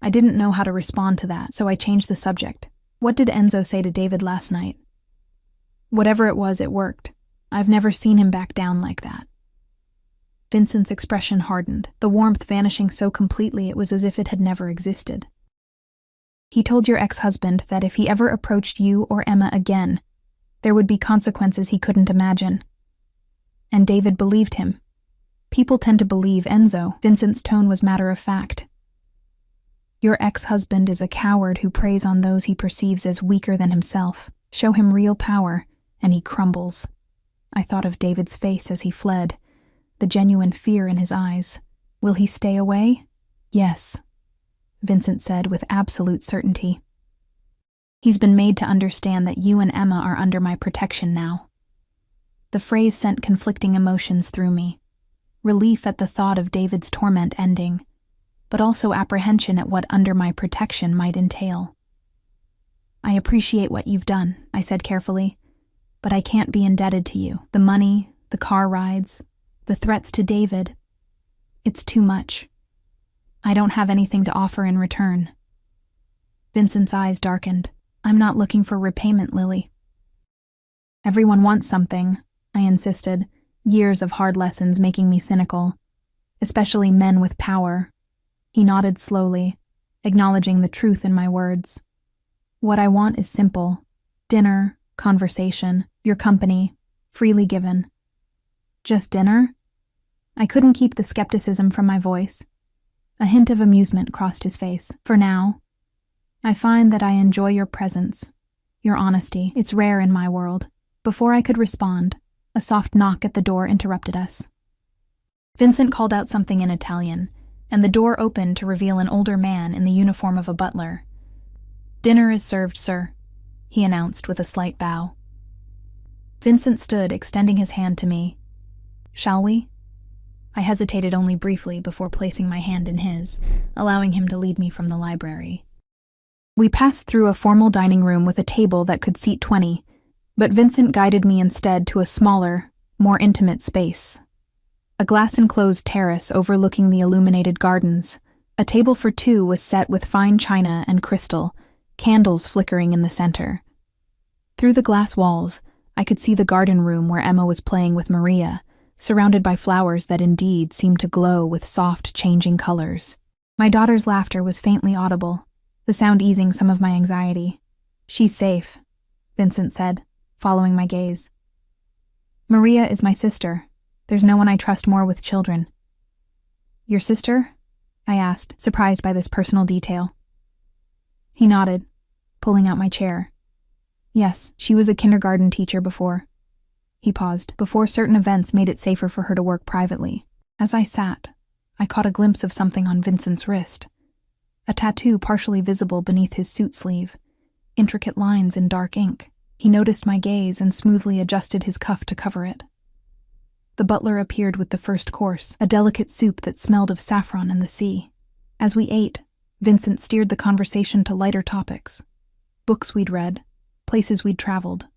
I didn't know how to respond to that, so I changed the subject. What did Enzo say to David last night? Whatever it was, it worked. I've never seen him back down like that. Vincent's expression hardened, the warmth vanishing so completely it was as if it had never existed. He told your ex-husband that if he ever approached you or Emma again, there would be consequences he couldn't imagine. And David believed him. People tend to believe Enzo. Vincent's tone was matter of fact. Your ex-husband is a coward who preys on those he perceives as weaker than himself. Show him real power, and he crumbles. I thought of David's face as he fled, the genuine fear in his eyes. Will he stay away? Yes, Vincent said with absolute certainty. He's been made to understand that you and Emma are under my protection now. The phrase sent conflicting emotions through me. Relief at the thought of David's torment ending, but also apprehension at what under my protection might entail. I appreciate what you've done, I said carefully, but I can't be indebted to you. The money, the car rides, the threats to David. It's too much. I don't have anything to offer in return. Vincent's eyes darkened. I'm not looking for repayment, Lily. Everyone wants something, I insisted, years of hard lessons making me cynical, especially men with power. He nodded slowly, acknowledging the truth in my words. What I want is simple. Dinner, conversation, your company, freely given. Just dinner? I couldn't keep the skepticism from my voice. A hint of amusement crossed his face. For now, I find that I enjoy your presence, your honesty. It's rare in my world. Before I could respond, a soft knock at the door interrupted us. Vincent called out something in Italian, and the door opened to reveal an older man in the uniform of a butler. Dinner is served, sir, he announced with a slight bow. Vincent stood, extending his hand to me. Shall we? I hesitated only briefly before placing my hand in his, allowing him to lead me from the library. We passed through a formal dining room with a table that could seat 20, but Vincent guided me instead to a smaller, more intimate space. A glass-enclosed terrace overlooking the illuminated gardens. A table for two was set with fine china and crystal, candles flickering in the center. Through the glass walls, I could see the garden room where Emma was playing with Maria, surrounded by flowers that indeed seemed to glow with soft, changing colors. My daughter's laughter was faintly audible, the sound easing some of my anxiety. She's safe, Vincent said, following my gaze. Maria is my sister. There's no one I trust more with children. Your sister? I asked, surprised by this personal detail. He nodded, pulling out my chair. Yes, she was a kindergarten teacher before. He paused, before certain events made it safer for her to work privately. As I sat, I caught a glimpse of something on Vincent's wrist. A tattoo partially visible beneath his suit sleeve, intricate lines in dark ink. He noticed my gaze and smoothly adjusted his cuff to cover it. The butler appeared with the first course, a delicate soup that smelled of saffron and the sea. As we ate, Vincent steered the conversation to lighter topics. Books we'd read, places we'd traveled.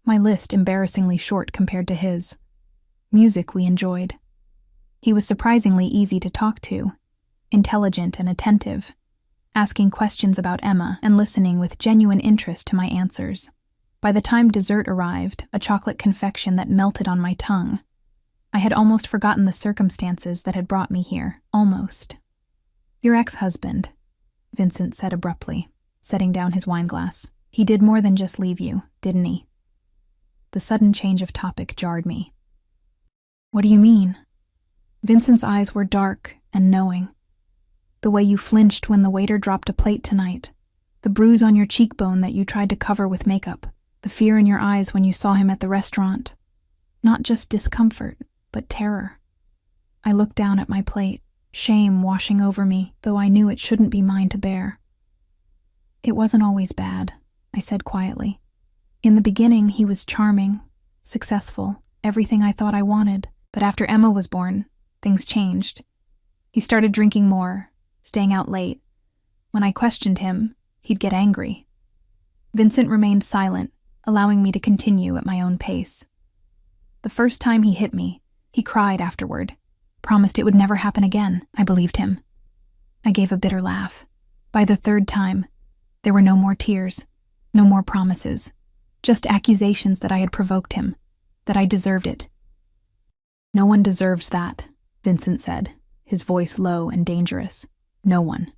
My list embarrassingly short compared to his. Music we enjoyed. He was surprisingly easy to talk to, intelligent and attentive, asking questions about Emma and listening with genuine interest to my answers. By the time dessert arrived, a chocolate confection that melted on my tongue, I had almost forgotten the circumstances that had brought me here. Almost. Your ex-husband, Vincent said abruptly, setting down his wineglass. He did more than just leave you, didn't he? The sudden change of topic jarred me. What do you mean? Vincent's eyes were dark and knowing. The way you flinched when the waiter dropped a plate tonight, the bruise on your cheekbone that you tried to cover with makeup, the fear in your eyes when you saw him at the restaurant. Not just discomfort, but terror. I looked down at my plate, shame washing over me, though I knew it shouldn't be mine to bear. It wasn't always bad, I said quietly. In the beginning, he was charming, successful, everything I thought I wanted. But after Emma was born, things changed. He started drinking more, staying out late. When I questioned him, he'd get angry. Vincent remained silent, allowing me to continue at my own pace. The first time he hit me, he cried afterward, promised it would never happen again. I believed him. I gave a bitter laugh. By the third time, there were no more tears, no more promises, just accusations that I had provoked him, that I deserved it. No one deserves that, Vincent said, his voice low and dangerous. No one.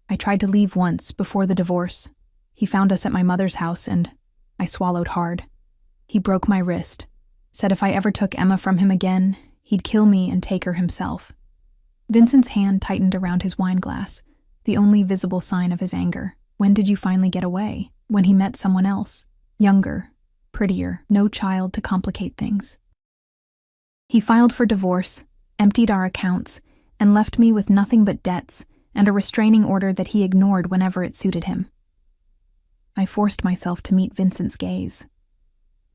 I tried to leave once, before the divorce. He found us at my mother's house and I swallowed hard. He broke my wrist, said if I ever took Emma from him again, he'd kill me and take her himself. Vincent's hand tightened around his wine glass, the only visible sign of his anger. When did you finally get away? When he met someone else? Younger, prettier, no child to complicate things. He filed for divorce, emptied our accounts, and left me with nothing but debts and a restraining order that he ignored whenever it suited him. I forced myself to meet Vincent's gaze.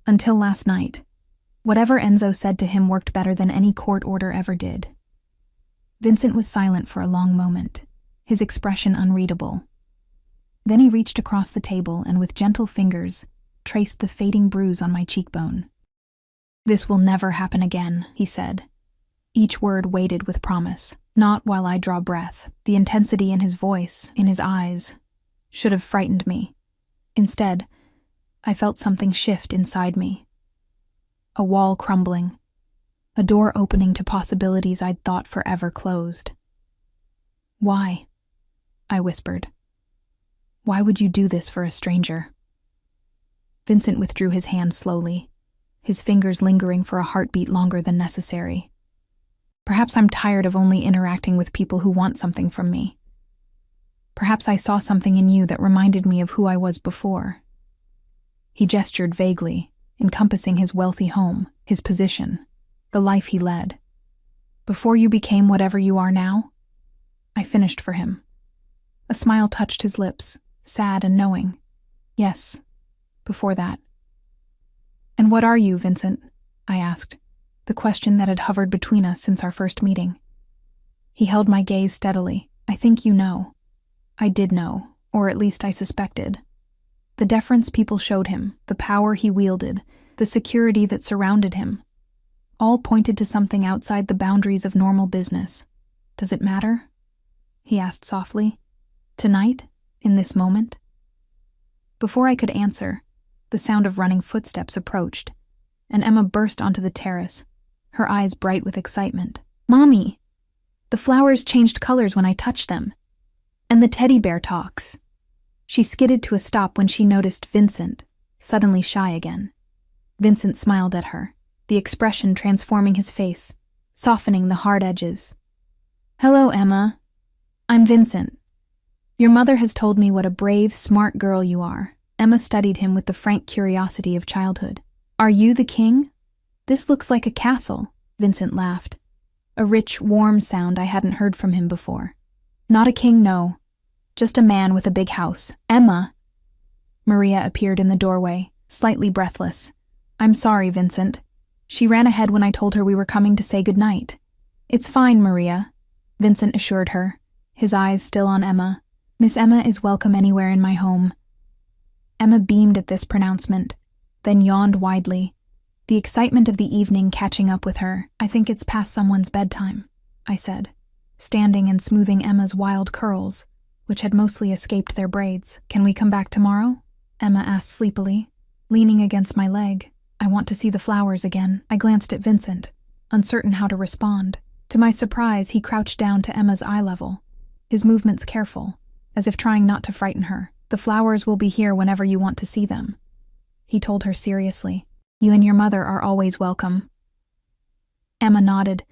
Until last night, whatever Enzo said to him worked better than any court order ever did. Vincent was silent for a long moment, his expression unreadable. Then he reached across the table and with gentle fingers traced the fading bruise on my cheekbone. "This will never happen again," he said, each word weighted with promise. Not while I draw breath. The intensity in his voice, in his eyes, should have frightened me. Instead, I felt something shift inside me. A wall crumbling. A door opening to possibilities I'd thought forever closed. "Why?" I whispered. "Why would you do this for a stranger?" Vincent withdrew his hand slowly, his fingers lingering for a heartbeat longer than necessary. Perhaps I'm tired of only interacting with people who want something from me. Perhaps I saw something in you that reminded me of who I was before. He gestured vaguely, encompassing his wealthy home, his position, the life he led. "Before you became whatever you are now?" I finished for him. A smile touched his lips, sad and knowing. "Yes, before that." "And what are you, Vincent?" I asked, the question that had hovered between us since our first meeting. He held my gaze steadily. "I think you know." I did know, or at least I suspected. The deference people showed him, the power he wielded, the security that surrounded him, all pointed to something outside the boundaries of normal business. "Does it matter?" he asked softly. "Tonight? In this moment?" Before I could answer, the sound of running footsteps approached, and Emma burst onto the terrace, her eyes bright with excitement. "Mommy! The flowers changed colors when I touched them. And the teddy bear talks." She skidded to a stop when she noticed Vincent, suddenly shy again. Vincent smiled at her, the expression transforming his face, softening the hard edges. "Hello, Emma. I'm Vincent. Your mother has told me what a brave, smart girl you are." Emma studied him with the frank curiosity of childhood. "Are you the king? This looks like a castle," Vincent laughed, a rich, warm sound I hadn't heard from him before. "Not a king, no. Just a man with a big house." "Emma!" Maria appeared in the doorway, slightly breathless. "I'm sorry, Vincent." She ran ahead when I told her we were coming to say goodnight. "It's fine, Maria," Vincent assured her, his eyes still on Emma. "Miss Emma is welcome anywhere in my home." Emma beamed at this pronouncement, then yawned widely, the excitement of the evening catching up with her. "I think it's past someone's bedtime," I said, standing and smoothing Emma's wild curls, which had mostly escaped their braids. "Can we come back tomorrow?" Emma asked sleepily, leaning against my leg. "I want to see the flowers again." I glanced at Vincent, uncertain how to respond. To my surprise, he crouched down to Emma's eye level, his movements careful, as if trying not to frighten her. "The flowers will be here whenever you want to see them," he told her seriously. "You and your mother are always welcome." Emma nodded,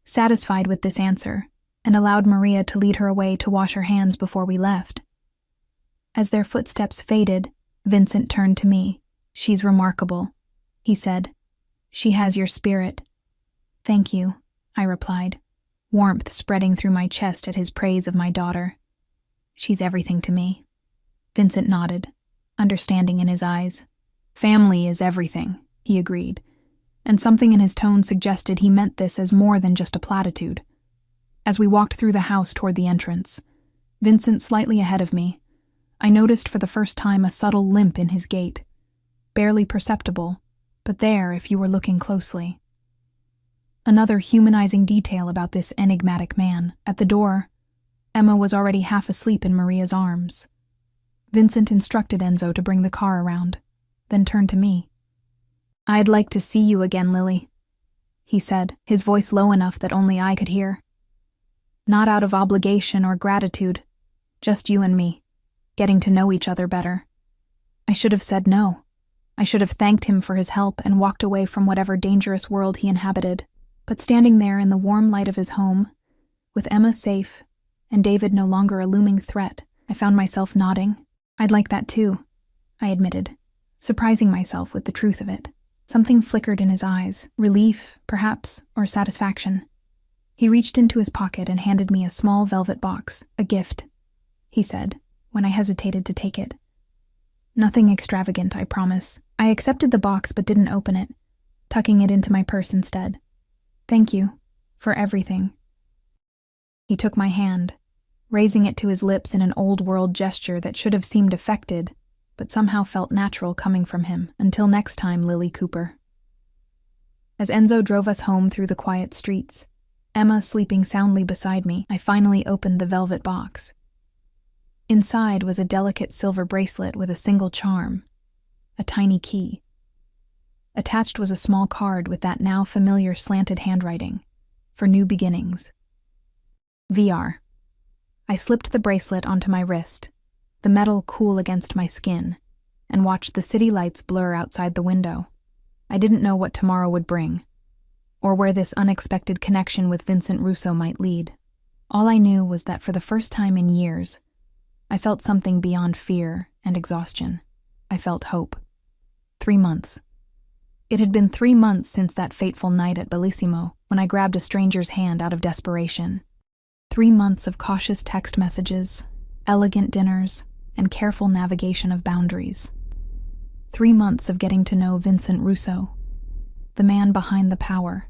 satisfied with this answer, and allowed Maria to lead her away to wash her hands before we left. As their footsteps faded, Vincent turned to me. "She's remarkable," he said. "She has your spirit." "Thank you," I replied, warmth spreading through my chest at his praise of my daughter. "She's everything to me." Vincent nodded, understanding in his eyes. "Family is everything," he agreed, and something in his tone suggested he meant this as more than just a platitude. As we walked through the house toward the entrance, Vincent slightly ahead of me, I noticed for the first time a subtle limp in his gait. Barely perceptible, but there if you were looking closely. Another humanizing detail about this enigmatic man. At the door, Emma was already half asleep in Maria's arms. Vincent instructed Enzo to bring the car around, then turned to me. "I'd like to see you again, Lily." he said, his voice low enough that only I could hear. Not out of obligation or gratitude, just you and me, getting to know each other better. I should have said no. I should have thanked him for his help and walked away from whatever dangerous world he inhabited. But standing there in the warm light of his home, with Emma safe and David no longer a looming threat, I found myself nodding. I'd like that too, I admitted, surprising myself with the truth of it. Something flickered in his eyes, relief, perhaps, or satisfaction. He reached into his pocket and handed me a small velvet box, a gift, he said, when I hesitated to take it. Nothing extravagant, I promise. I accepted the box but didn't open it, tucking it into my purse instead. Thank you, for everything. He took my hand, raising it to his lips in an old-world gesture that should have seemed affected, but somehow felt natural coming from him. Until next time, Lily Cooper. As Enzo drove us home through the quiet streets, Emma sleeping soundly beside me, I finally opened the velvet box. Inside was a delicate silver bracelet with a single charm, a tiny key. Attached was a small card with that now familiar slanted handwriting, for new beginnings. VR. I slipped the bracelet onto my wrist, the metal cool against my skin, and watched the city lights blur outside the window. I didn't know what tomorrow would bring, or where this unexpected connection with Vincent Russo might lead. All I knew was that for the first time in years, I felt something beyond fear and exhaustion. I felt hope. 3 months. It had been 3 months since that fateful night at Bellissimo, when I grabbed a stranger's hand out of desperation. 3 months of cautious text messages, elegant dinners, and careful navigation of boundaries. 3 months of getting to know Vincent Russo, the man behind the power,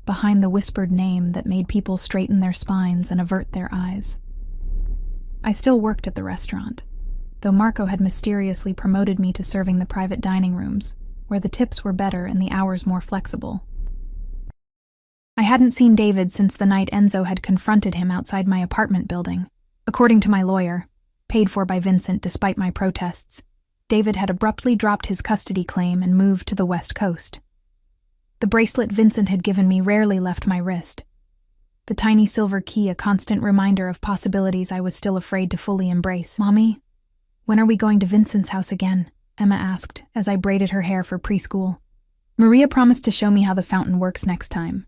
behind the whispered name that made people straighten their spines and avert their eyes. I still worked at the restaurant, though Marco had mysteriously promoted me to serving the private dining rooms, where the tips were better and the hours more flexible. I hadn't seen David since the night Enzo had confronted him outside my apartment building. According to my lawyer, paid for by Vincent despite my protests, David had abruptly dropped his custody claim and moved to the West Coast. The bracelet Vincent had given me rarely left my wrist, the tiny silver key a constant reminder of possibilities I was still afraid to fully embrace. "Mommy, when are we going to Vincent's house again?" Emma asked as I braided her hair for preschool. "Maria promised to show me how the fountain works next time."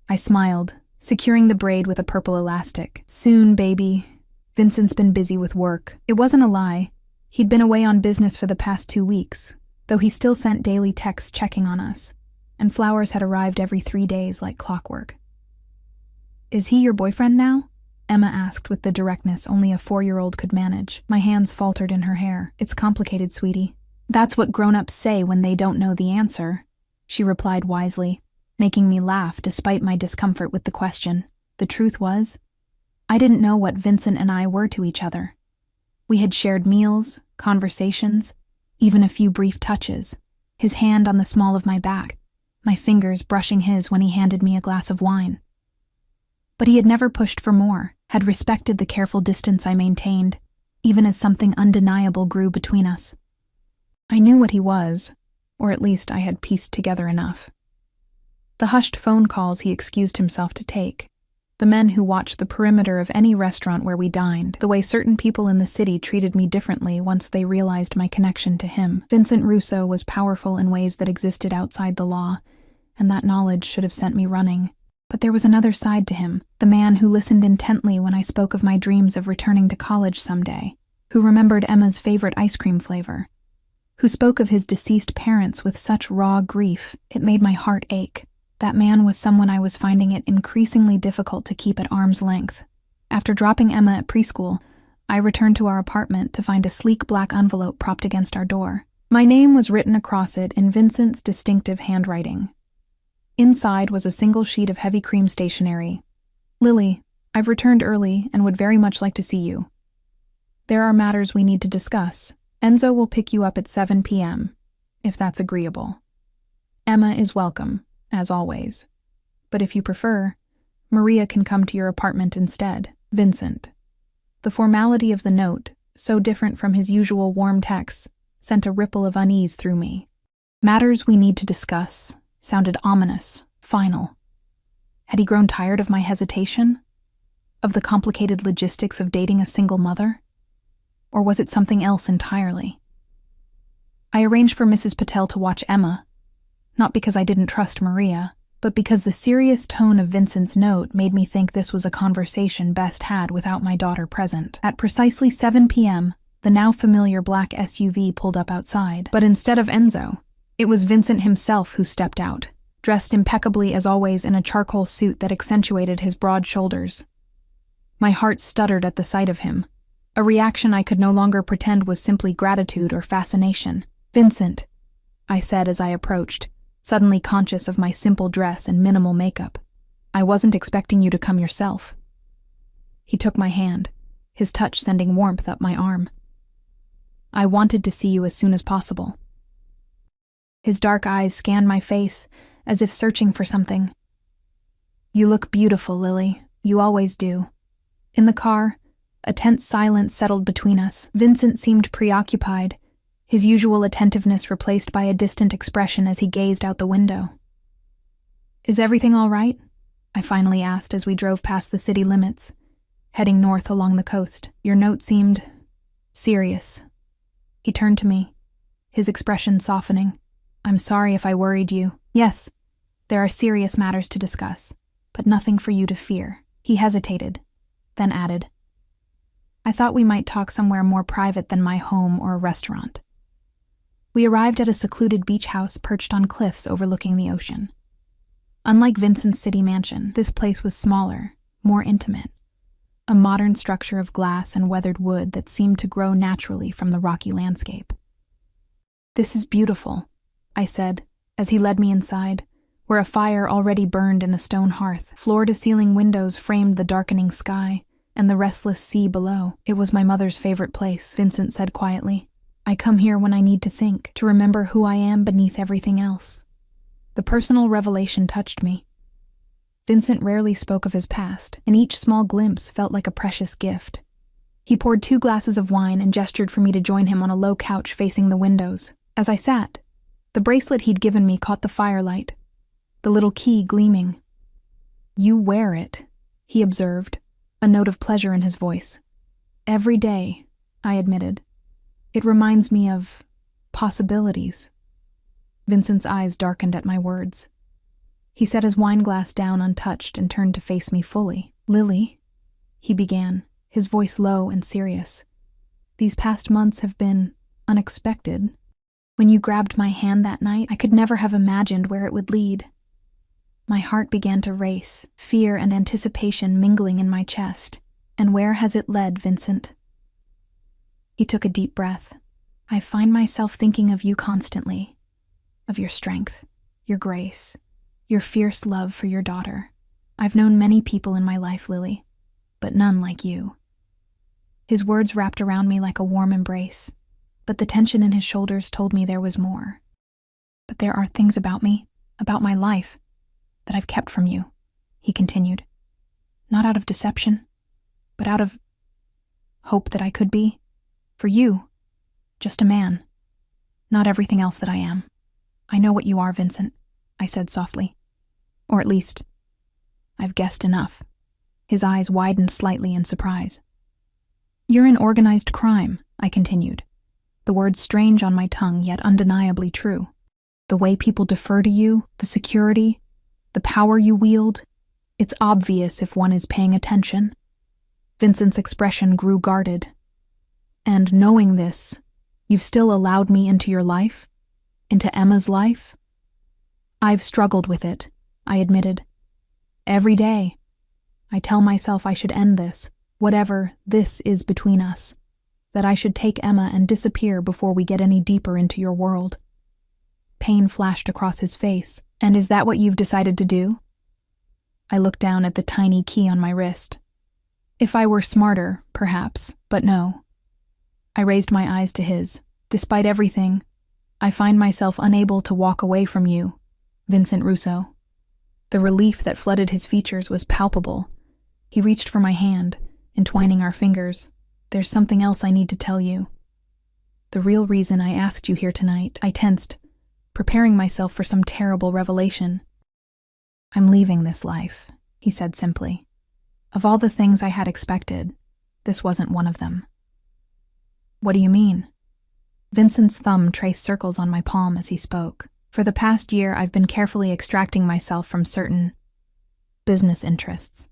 I smiled, securing the braid with a purple elastic. "Soon, baby. Vincent's been busy with work." It wasn't a lie. He'd been away on business for the past 2 weeks, though he still sent daily texts checking on us, and flowers had arrived every 3 days like clockwork. "Is he your boyfriend now?" Emma asked with the directness only a 4-year-old could manage. My hands faltered in her hair. "It's complicated, sweetie." "That's what grown-ups say when they don't know the answer," she replied wisely, making me laugh despite my discomfort with the question. The truth was, I didn't know what Vincent and I were to each other. We had shared meals, conversations, even a few brief touches, his hand on the small of my back, my fingers brushing his when he handed me a glass of wine. But he had never pushed for more, had respected the careful distance I maintained, even as something undeniable grew between us. I knew what he was, or at least I had pieced together enough. The hushed phone calls he excused himself to take, the men who watched the perimeter of any restaurant where we dined, the way certain people in the city treated me differently once they realized my connection to him. Vincent Russo was powerful in ways that existed outside the law, and that knowledge should have sent me running. But there was another side to him, the man who listened intently when I spoke of my dreams of returning to college someday, who remembered Emma's favorite ice cream flavor, who spoke of his deceased parents with such raw grief it made my heart ache. That man was someone I was finding it increasingly difficult to keep at arm's length. After dropping Emma at preschool, I returned to our apartment to find a sleek black envelope propped against our door. My name was written across it in Vincent's distinctive handwriting. Inside was a single sheet of heavy cream stationery. "Lily, I've returned early and would very much like to see you. There are matters we need to discuss. Enzo will pick you up at 7 p.m., if that's agreeable. Emma is welcome, as always. But if you prefer, Maria can come to your apartment instead. Vincent." The formality of the note, so different from his usual warm texts, sent a ripple of unease through me. Matters we need to discuss sounded ominous, final. Had he grown tired of my hesitation? Of the complicated logistics of dating a single mother? Or was it something else entirely? I arranged for Mrs. Patel to watch Emma, not because I didn't trust Maria, but because the serious tone of Vincent's note made me think this was a conversation best had without my daughter present. At precisely 7 p.m., the now familiar black SUV pulled up outside, but instead of Enzo, it was Vincent himself who stepped out, dressed impeccably as always in a charcoal suit that accentuated his broad shoulders. My heart stuttered at the sight of him, a reaction I could no longer pretend was simply gratitude or fascination. "Vincent," I said as I approached, suddenly conscious of my simple dress and minimal makeup. "I wasn't expecting you to come yourself." He took my hand, his touch sending warmth up my arm. "I wanted to see you as soon as possible." His dark eyes scanned my face, as if searching for something. "You look beautiful, Lily. You always do." In the car, a tense silence settled between us. Vincent seemed preoccupied, his usual attentiveness replaced by a distant expression as he gazed out the window. "Is everything all right?" I finally asked as we drove past the city limits, heading north along the coast. "Your note seemed serious." He turned to me, his expression softening. "I'm sorry if I worried you." "Yes, there are serious matters to discuss, but nothing for you to fear." He hesitated, then added, "I thought we might talk somewhere more private than my home or a restaurant." We arrived at a secluded beach house perched on cliffs overlooking the ocean. Unlike Vincent's city mansion, this place was smaller, more intimate, a modern structure of glass and weathered wood that seemed to grow naturally from the rocky landscape. "This is beautiful," I said, as he led me inside, where a fire already burned in a stone hearth. Floor-to-ceiling windows framed the darkening sky and the restless sea below. "It was my mother's favorite place," Vincent said quietly. "I come here when I need to think, to remember who I am beneath everything else." The personal revelation touched me. Vincent rarely spoke of his past, and each small glimpse felt like a precious gift. He poured 2 glasses of wine and gestured for me to join him on a low couch facing the windows. As I sat, the bracelet he'd given me caught the firelight, the little key gleaming. "You wear it," he observed, a note of pleasure in his voice. "Every day," I admitted. "It reminds me of possibilities." Vincent's eyes darkened at my words. He set his wine glass down untouched and turned to face me fully. "Lily," he began, his voice low and serious, "these past months have been unexpected. When you grabbed my hand that night, I could never have imagined where it would lead." My heart began to race, fear and anticipation mingling in my chest. "And where has it led, Vincent?" He took a deep breath. "I find myself thinking of you constantly, of your strength, your grace, your fierce love for your daughter. I've known many people in my life, Lily, but none like you." His words wrapped around me like a warm embrace, but the tension in his shoulders told me there was more. "But there are things about me, about my life, that I've kept from you," he continued. "Not out of deception, but out of hope that I could be. For you, just a man, not everything else that I am." "I know what you are, Vincent," I said softly. "Or at least, I've guessed enough." His eyes widened slightly in surprise. "You're in organized crime," I continued, the words strange on my tongue yet undeniably true. "The way people defer to you, the security, the power you wield, it's obvious if one is paying attention." Vincent's expression grew guarded. "And knowing this, you've still allowed me into your life? Into Emma's life?" "I've struggled with it," I admitted. "Every day, I tell myself I should end this, whatever this is between us, that I should take Emma and disappear before we get any deeper into your world." Pain flashed across his face. "And is that what you've decided to do?" I looked down at the tiny key on my wrist. "If I were smarter, perhaps, but no." I raised my eyes to his. "Despite everything, I find myself unable to walk away from you, Vincent Russo." The relief that flooded his features was palpable. He reached for my hand, entwining our fingers. "There's something else I need to tell you. The real reason I asked you here tonight." I tensed, preparing myself for some terrible revelation. "I'm leaving this life," he said simply. Of all the things I had expected, this wasn't one of them. What do you mean? Vincent's thumb traced circles on my palm as he spoke. For the past year, I've been carefully extracting myself from certain business interests,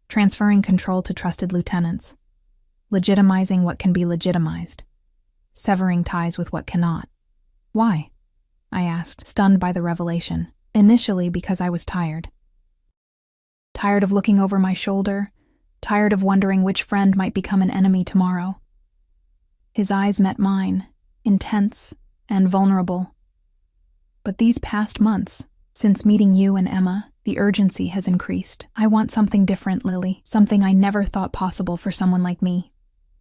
transferring control to trusted lieutenants, legitimizing what can be legitimized, severing ties with what cannot. Why? I asked, stunned by the revelation. Initially because I was tired. Tired of looking over my shoulder, tired of wondering which friend might become an enemy tomorrow. His eyes met mine, intense and vulnerable. But these past months, since meeting you and Emma, the urgency has increased. I want something different, Lily, something I never thought possible for someone like me.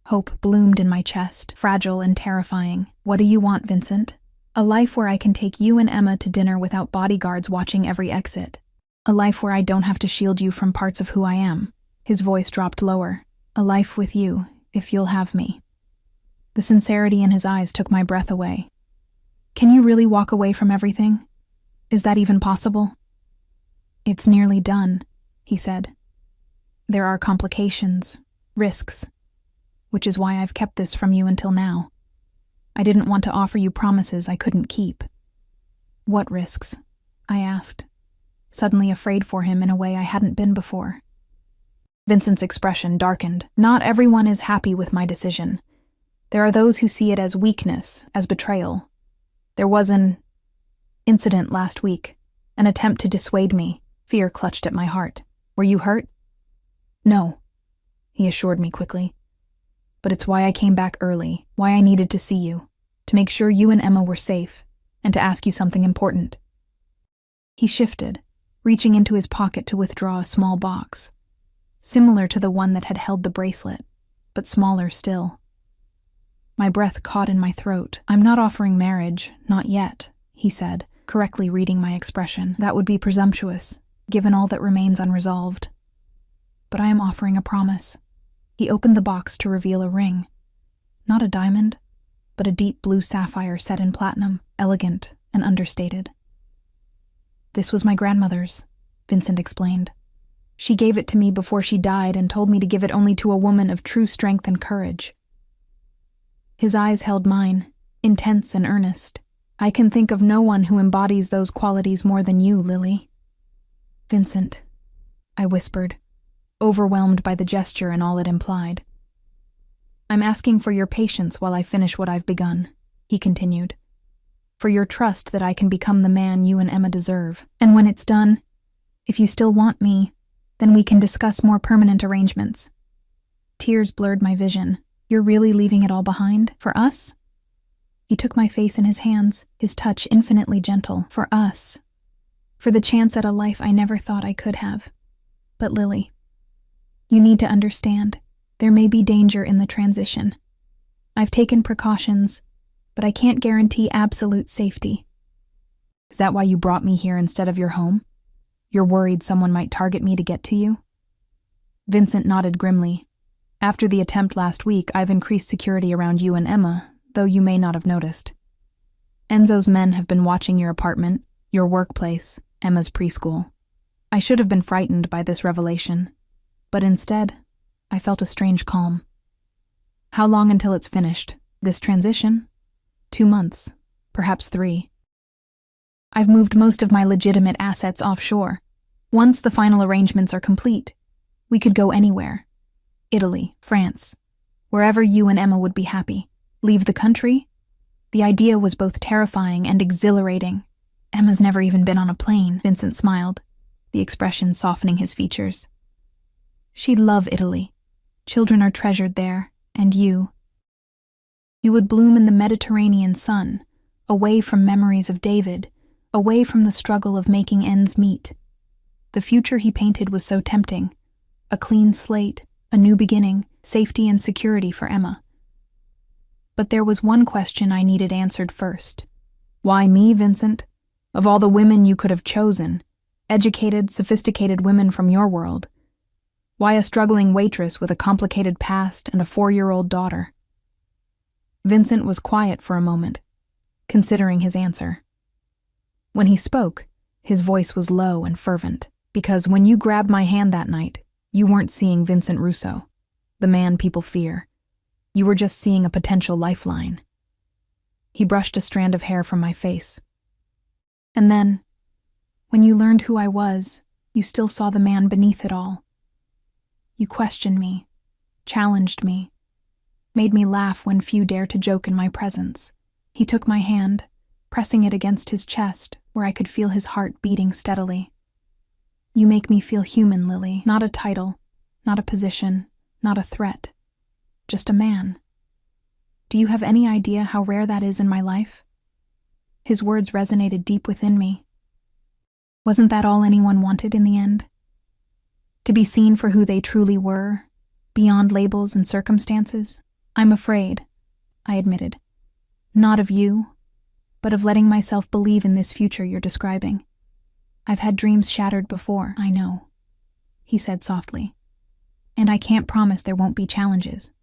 Hope bloomed in my chest, fragile and terrifying. What do you want, Vincent? A life where I can take you and Emma to dinner without bodyguards watching every exit. A life where I don't have to shield you from parts of who I am. His voice dropped lower. A life with you, if you'll have me. The sincerity in his eyes took my breath away. Can you really walk away from everything? Is that even possible? It's nearly done, he said. There are complications, risks, which is why I've kept this from you until now. I didn't want to offer you promises I couldn't keep. What risks? I asked, suddenly afraid for him in a way I hadn't been before. Vincent's expression darkened. Not everyone is happy with my decision. There are those who see it as weakness, as betrayal. There was an incident last week, an attempt to dissuade me. Fear clutched at my heart. Were you hurt? No, he assured me quickly. But it's why I came back early, why I needed to see you, to make sure you and Emma were safe, and to ask you something important. He shifted, reaching into his pocket to withdraw a small box, similar to the one that had held the bracelet, but smaller still. My breath caught in my throat. I'm not offering marriage, not yet, he said, correctly reading my expression. That would be presumptuous, given all that remains unresolved. But I am offering a promise. He opened the box to reveal a ring. Not a diamond, but a deep blue sapphire set in platinum, elegant and understated. This was my grandmother's, Vincent explained. She gave it to me before she died and told me to give it only to a woman of true strength and courage. His eyes held mine, intense and earnest. I can think of no one who embodies those qualities more than you, Lily. Vincent, I whispered, overwhelmed by the gesture and all it implied. I'm asking for your patience while I finish what I've begun, he continued. For your trust that I can become the man you and Emma deserve. And when it's done, if you still want me, then we can discuss more permanent arrangements. Tears blurred my vision. You're really leaving it all behind? For us? He took my face in his hands, his touch infinitely gentle. For us. For the chance at a life I never thought I could have. But Lily, you need to understand, there may be danger in the transition. I've taken precautions, but I can't guarantee absolute safety. Is that why you brought me here instead of your home? You're worried someone might target me to get to you? Vincent nodded grimly. After the attempt last week, I've increased security around you and Emma, though you may not have noticed. Enzo's men have been watching your apartment, your workplace, Emma's preschool. I should have been frightened by this revelation, but instead, I felt a strange calm. How long until it's finished? This transition? 2 months, perhaps 3. I've moved most of my legitimate assets offshore. Once the final arrangements are complete, we could go anywhere. Italy, France, wherever you and Emma would be happy. Leave the country? The idea was both terrifying and exhilarating. Emma's never even been on a plane, Vincent smiled, the expression softening his features. She'd love Italy. Children are treasured there, and you. You would bloom in the Mediterranean sun, away from memories of David, away from the struggle of making ends meet. The future he painted was so tempting. A clean slate, a new beginning, safety and security for Emma. But there was one question I needed answered first. Why me, Vincent? Of all the women you could have chosen, educated, sophisticated women from your world, why a struggling waitress with a complicated past and a 4-year-old daughter? Vincent was quiet for a moment, considering his answer. When he spoke, his voice was low and fervent. Because when you grabbed my hand that night, you weren't seeing Vincent Russo, the man people fear. You were just seeing a potential lifeline. He brushed a strand of hair from my face. And then, when you learned who I was, you still saw the man beneath it all. You questioned me, challenged me, made me laugh when few dared to joke in my presence. He took my hand, pressing it against his chest, where I could feel his heart beating steadily. You make me feel human, Lily. Not a title, not a position, not a threat. Just a man. Do you have any idea how rare that is in my life? His words resonated deep within me. Wasn't that all anyone wanted in the end? To be seen for who they truly were, beyond labels and circumstances? I'm afraid, I admitted. Not of you, but of letting myself believe in this future you're describing. I've had dreams shattered before, I know, he said softly. And I can't promise there won't be challenges.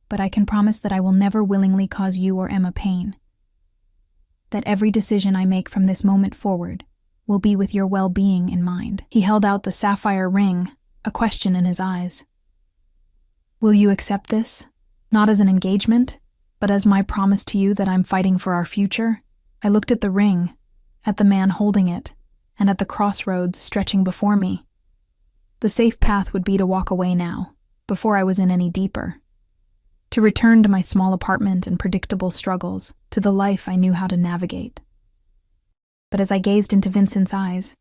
But I can promise that I will never willingly cause you or Emma pain. That every decision I make from this moment forward will be with your well-being in mind. He held out the sapphire ring, a question in his eyes. Will you accept this? Not as an engagement, but as my promise to you that I'm fighting for our future? I looked at the ring, at the man holding it, and at the crossroads stretching before me. The safe path would be to walk away now, before I was in any deeper. To return to my small apartment and predictable struggles, to the life I knew how to navigate. But as I gazed into Vincent's eyes,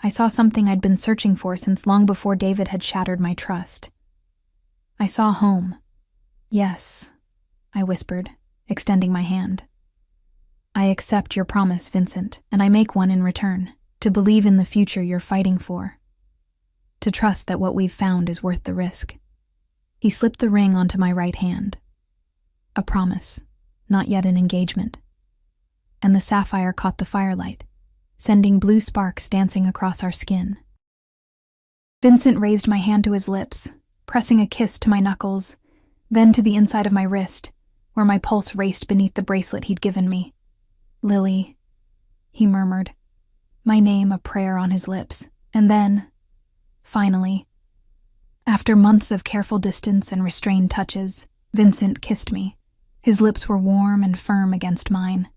I saw something I'd been searching for since long before David had shattered my trust. I saw home. Yes, I whispered, extending my hand. I accept your promise, Vincent, and I make one in return, to believe in the future you're fighting for. To trust that what we've found is worth the risk. He slipped the ring onto my right hand. A promise, not yet an engagement. And the sapphire caught the firelight, sending blue sparks dancing across our skin. Vincent raised my hand to his lips, pressing a kiss to my knuckles, then to the inside of my wrist, where my pulse raced beneath the bracelet he'd given me. Lily, he murmured, my name a prayer on his lips, and then, finally, after months of careful distance and restrained touches, Vincent kissed me. His lips were warm and firm against mine,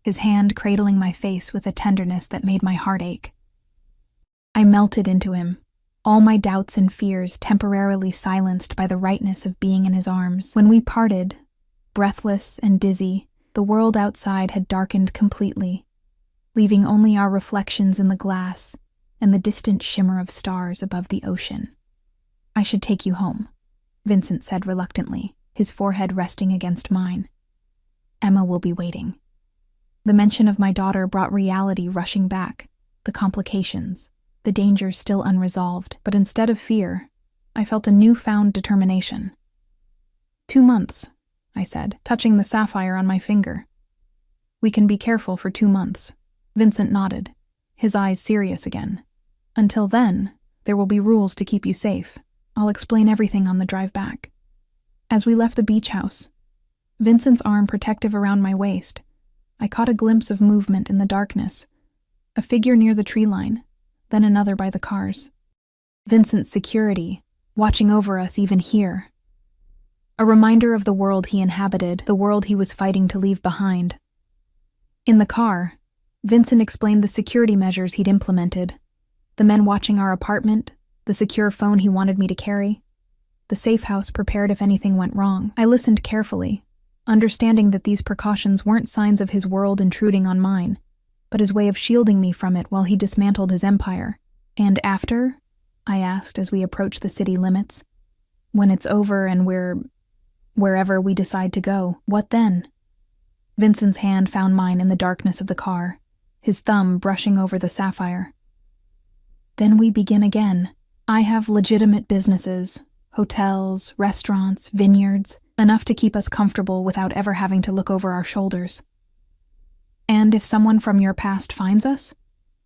his hand cradling my face with a tenderness that made my heart ache. I melted into him, all my doubts and fears temporarily silenced by the rightness of being in his arms. When we parted, breathless and dizzy, the world outside had darkened completely, leaving only our reflections in the glass and the distant shimmer of stars above the ocean. I should take you home, Vincent said reluctantly, his forehead resting against mine. Emma will be waiting. The mention of my daughter brought reality rushing back, the complications, the dangers still unresolved, but instead of fear, I felt a newfound determination. 2 months, I said, touching the sapphire on my finger. We can be careful for 2 months. Vincent nodded, his eyes serious again. Until then, there will be rules to keep you safe. I'll explain everything on the drive back. As we left the beach house, Vincent's arm protective around my waist, I caught a glimpse of movement in the darkness, a figure near the tree line, then another by the cars. Vincent's security, watching over us even here. A reminder of the world he inhabited, the world he was fighting to leave behind. In the car, Vincent explained the security measures he'd implemented, the men watching our apartment, the secure phone he wanted me to carry, the safe house prepared if anything went wrong. I listened carefully, understanding that these precautions weren't signs of his world intruding on mine, but his way of shielding me from it while he dismantled his empire. And after? I asked as we approached the city limits. When it's over and wherever we decide to go, what then? Vincent's hand found mine in the darkness of the car, his thumb brushing over the sapphire. Then we begin again. I have legitimate businesses, hotels, restaurants, vineyards, enough to keep us comfortable without ever having to look over our shoulders. And if someone from your past finds us?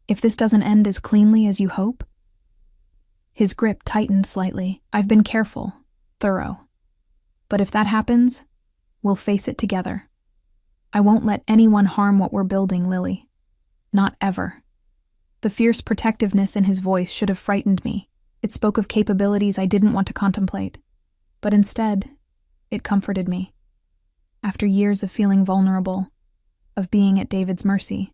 If this doesn't end as cleanly as you hope? His grip tightened slightly. I've been careful, thorough. But if that happens, we'll face it together. I won't let anyone harm what we're building, Lily. Not ever. The fierce protectiveness in his voice should have frightened me. It spoke of capabilities I didn't want to contemplate. But instead, it comforted me. After years of feeling vulnerable, of being at David's mercy,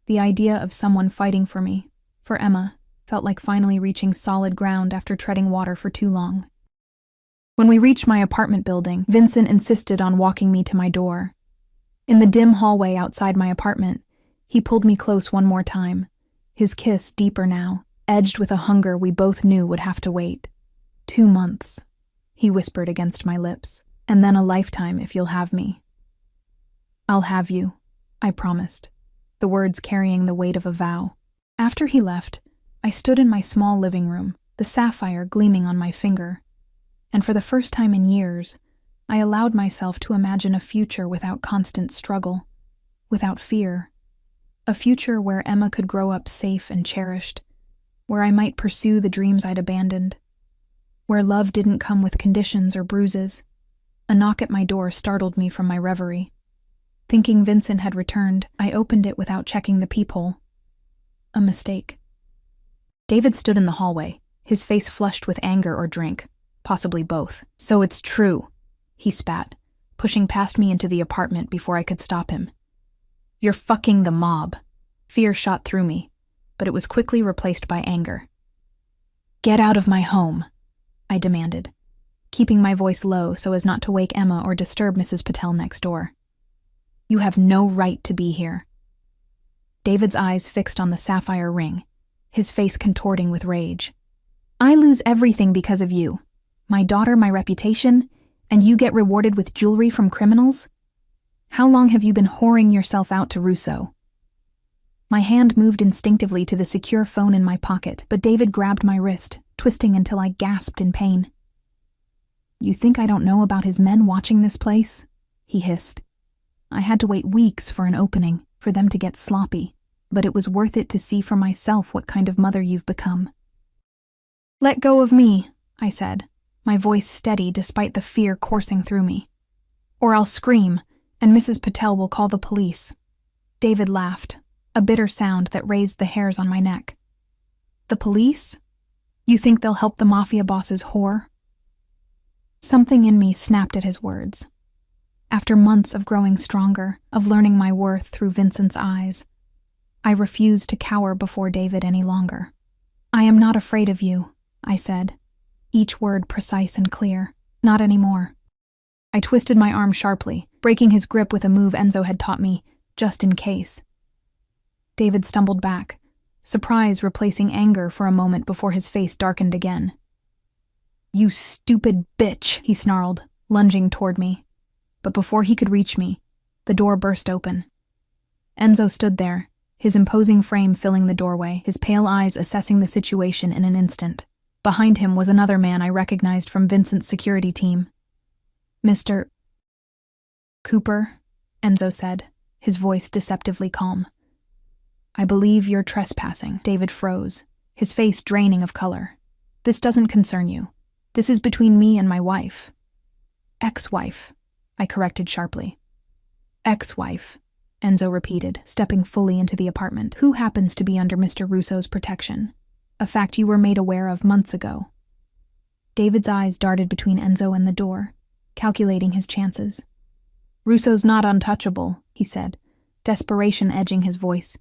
the idea of someone fighting for me, for Emma, felt like finally reaching solid ground after treading water for too long. When we reached my apartment building, Vincent insisted on walking me to my door. In the dim hallway outside my apartment, he pulled me close one more time, his kiss deeper now, edged with a hunger we both knew would have to wait. 2 months, he whispered against my lips, and then a lifetime if you'll have me. I'll have you, I promised, the words carrying the weight of a vow. After he left, I stood in my small living room, the sapphire gleaming on my finger, and for the first time in years, I allowed myself to imagine a future without constant struggle, without fear. A future where Emma could grow up safe and cherished, where I might pursue the dreams I'd abandoned, where love didn't come with conditions or bruises. A knock at my door startled me from my reverie. Thinking Vincent had returned, I opened it without checking the peephole. A mistake. David stood in the hallway, his face flushed with anger or drink, possibly both. So it's true, he spat, pushing past me into the apartment before I could stop him. You're fucking the mob. Fear shot through me, but it was quickly replaced by anger. Get out of my home, I demanded, keeping my voice low so as not to wake Emma or disturb Mrs. Patel next door. You have no right to be here. David's eyes fixed on the sapphire ring, his face contorting with rage. I lose everything because of you. My daughter, my reputation, and you get rewarded with jewelry from criminals? How long have you been whoring yourself out to Russo? My hand moved instinctively to the secure phone in my pocket, but David grabbed my wrist, twisting until I gasped in pain. You think I don't know about his men watching this place? He hissed. I had to wait weeks for an opening, for them to get sloppy, but it was worth it to see for myself what kind of mother you've become. Let go of me, I said, my voice steady despite the fear coursing through me. Or I'll scream, and Mrs. Patel will call the police. David laughed, a bitter sound that raised the hairs on my neck. The police? You think they'll help the Mafia boss's whore? Something in me snapped at his words. After months of growing stronger, of learning my worth through Vincent's eyes, I refused to cower before David any longer. I am not afraid of you, I said, each word precise and clear. Not anymore. I twisted my arm sharply, breaking his grip with a move Enzo had taught me, just in case. David stumbled back, surprise replacing anger for a moment before his face darkened again. You stupid bitch, he snarled, lunging toward me. But before he could reach me, the door burst open. Enzo stood there, his imposing frame filling the doorway, his pale eyes assessing the situation in an instant. Behind him was another man I recognized from Vincent's security team. Mr. Cooper, Enzo said, his voice deceptively calm. I believe you're trespassing. David froze, his face draining of color. This doesn't concern you. This is between me and my wife. Ex-wife, I corrected sharply. Ex-wife, Enzo repeated, stepping fully into the apartment. Who happens to be under Mr. Russo's protection? A fact you were made aware of months ago. David's eyes darted between Enzo and the door, calculating his chances. Russo's not untouchable, he said, desperation edging his voice.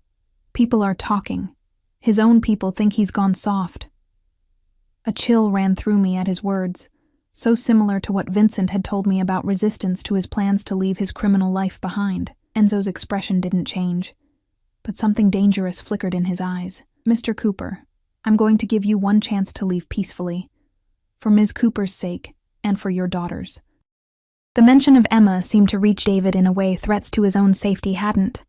People are talking. His own people think he's gone soft. A chill ran through me at his words, so similar to what Vincent had told me about resistance to his plans to leave his criminal life behind. Enzo's expression didn't change, but something dangerous flickered in his eyes. Mr. Cooper, I'm going to give you one chance to leave peacefully, for Ms. Cooper's sake and for your daughter's. The mention of Emma seemed to reach David in a way threats to his own safety hadn't.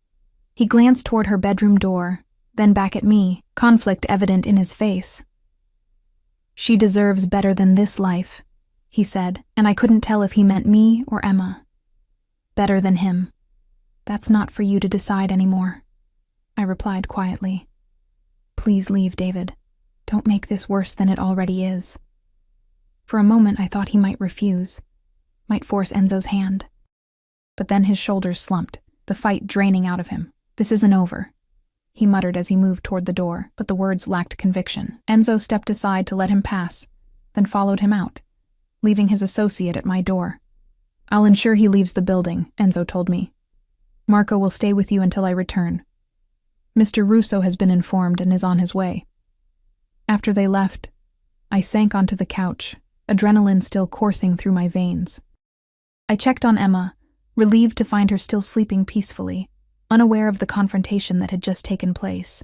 He glanced toward her bedroom door, then back at me, conflict evident in his face. She deserves better than this life, he said, and I couldn't tell if he meant me or Emma. Better than him. That's not for you to decide anymore, I replied quietly. Please leave, David. Don't make this worse than it already is. For a moment I thought he might refuse, might force Enzo's hand. But then his shoulders slumped, the fight draining out of him. This isn't over. he muttered as he moved toward the door, but the words lacked conviction. Enzo stepped aside to let him pass, then followed him out, leaving his associate at my door. I'll ensure he leaves the building, Enzo told me. Marco will stay with you until I return. Mr. Russo has been informed and is on his way. After they left, I sank onto the couch, adrenaline still coursing through my veins. I checked on Emma, relieved to find her still sleeping peacefully, unaware of the confrontation that had just taken place.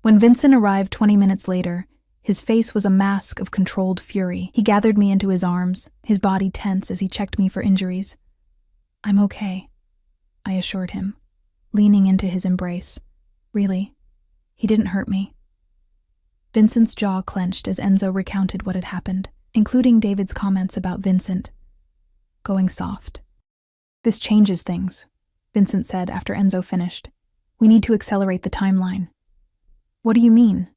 When Vincent arrived 20 minutes later, his face was a mask of controlled fury. He gathered me into his arms, his body tense as he checked me for injuries. I'm okay, I assured him, leaning into his embrace. Really, he didn't hurt me. Vincent's jaw clenched as Enzo recounted what had happened, including David's comments about Vincent going soft. This changes things, Vincent said after Enzo finished. We need to accelerate the timeline. What do you mean?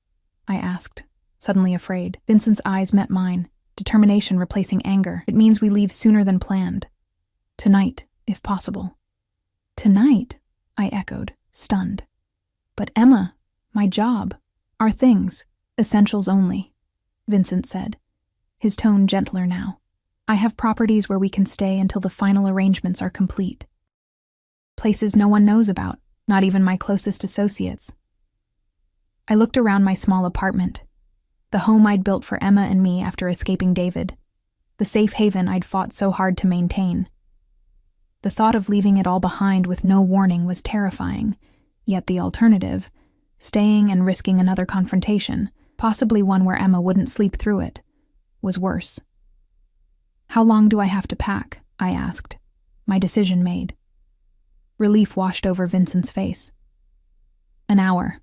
I asked, suddenly afraid. Vincent's eyes met mine, determination replacing anger. It means we leave sooner than planned. Tonight, if possible. Tonight? I echoed, stunned. But Emma, my job, our things, essentials only, Vincent said, his tone gentler now. I have properties where we can stay until the final arrangements are complete. Places no one knows about, not even my closest associates. I looked around my small apartment, the home I'd built for Emma and me after escaping David, the safe haven I'd fought so hard to maintain. The thought of leaving it all behind with no warning was terrifying, yet the alternative, staying and risking another confrontation, possibly one where Emma wouldn't sleep through it, was worse. How long do I have to pack? I asked, my decision made. Relief washed over Vincent's face. An hour.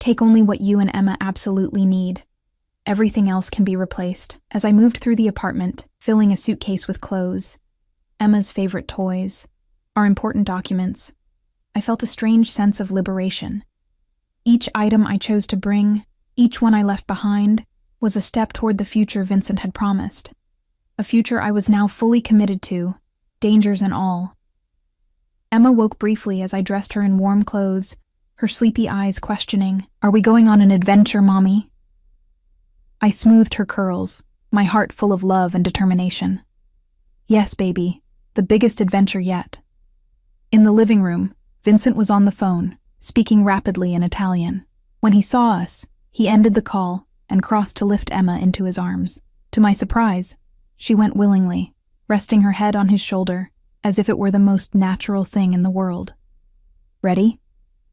Take only what you and Emma absolutely need. Everything else can be replaced. As I moved through the apartment, filling a suitcase with clothes, Emma's favorite toys, our important documents, I felt a strange sense of liberation. Each item I chose to bring, each one I left behind, was a step toward the future Vincent had promised. A future I was now fully committed to, dangers and all. Emma woke briefly as I dressed her in warm clothes, her sleepy eyes questioning, "Are we going on an adventure, Mommy?" I smoothed her curls, my heart full of love and determination. Yes, baby, the biggest adventure yet. In the living room, Vincent was on the phone, speaking rapidly in Italian. When he saw us, he ended the call and crossed to lift Emma into his arms. To my surprise, she went willingly, resting her head on his shoulder, as if it were the most natural thing in the world. "Ready?"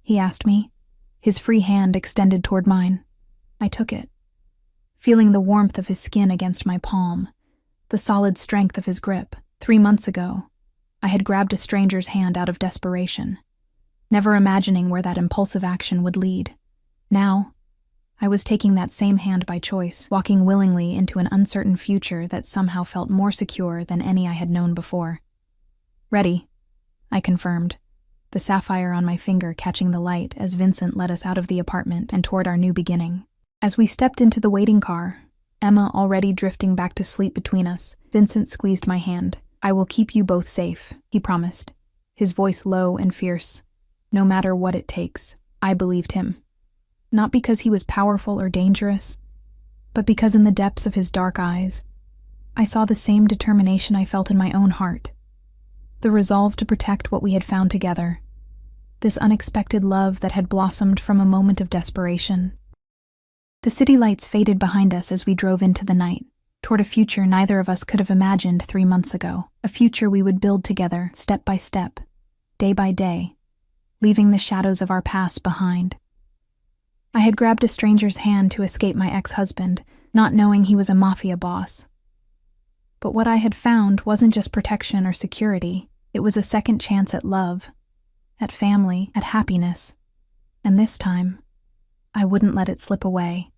he asked me, his free hand extended toward mine. I took it, feeling the warmth of his skin against my palm, the solid strength of his grip. 3 months ago, I had grabbed a stranger's hand out of desperation, never imagining where that impulsive action would lead. Now, I was taking that same hand by choice, walking willingly into an uncertain future that somehow felt more secure than any I had known before. "Ready," I confirmed, the sapphire on my finger catching the light as Vincent led us out of the apartment and toward our new beginning. As we stepped into the waiting car, Emma already drifting back to sleep between us, Vincent squeezed my hand. "I will keep you both safe," he promised, his voice low and fierce. No matter what it takes. I believed him. Not because he was powerful or dangerous, but because in the depths of his dark eyes, I saw the same determination I felt in my own heart. The resolve to protect what we had found together. This unexpected love that had blossomed from a moment of desperation. The city lights faded behind us as we drove into the night, toward a future neither of us could have imagined 3 months ago. A future we would build together, step by step, day by day, leaving the shadows of our past behind. I had grabbed a stranger's hand to escape my ex-husband, not knowing he was a Mafia boss. But what I had found wasn't just protection or security. It was a second chance at love, at family, at happiness. And this time, I wouldn't let it slip away.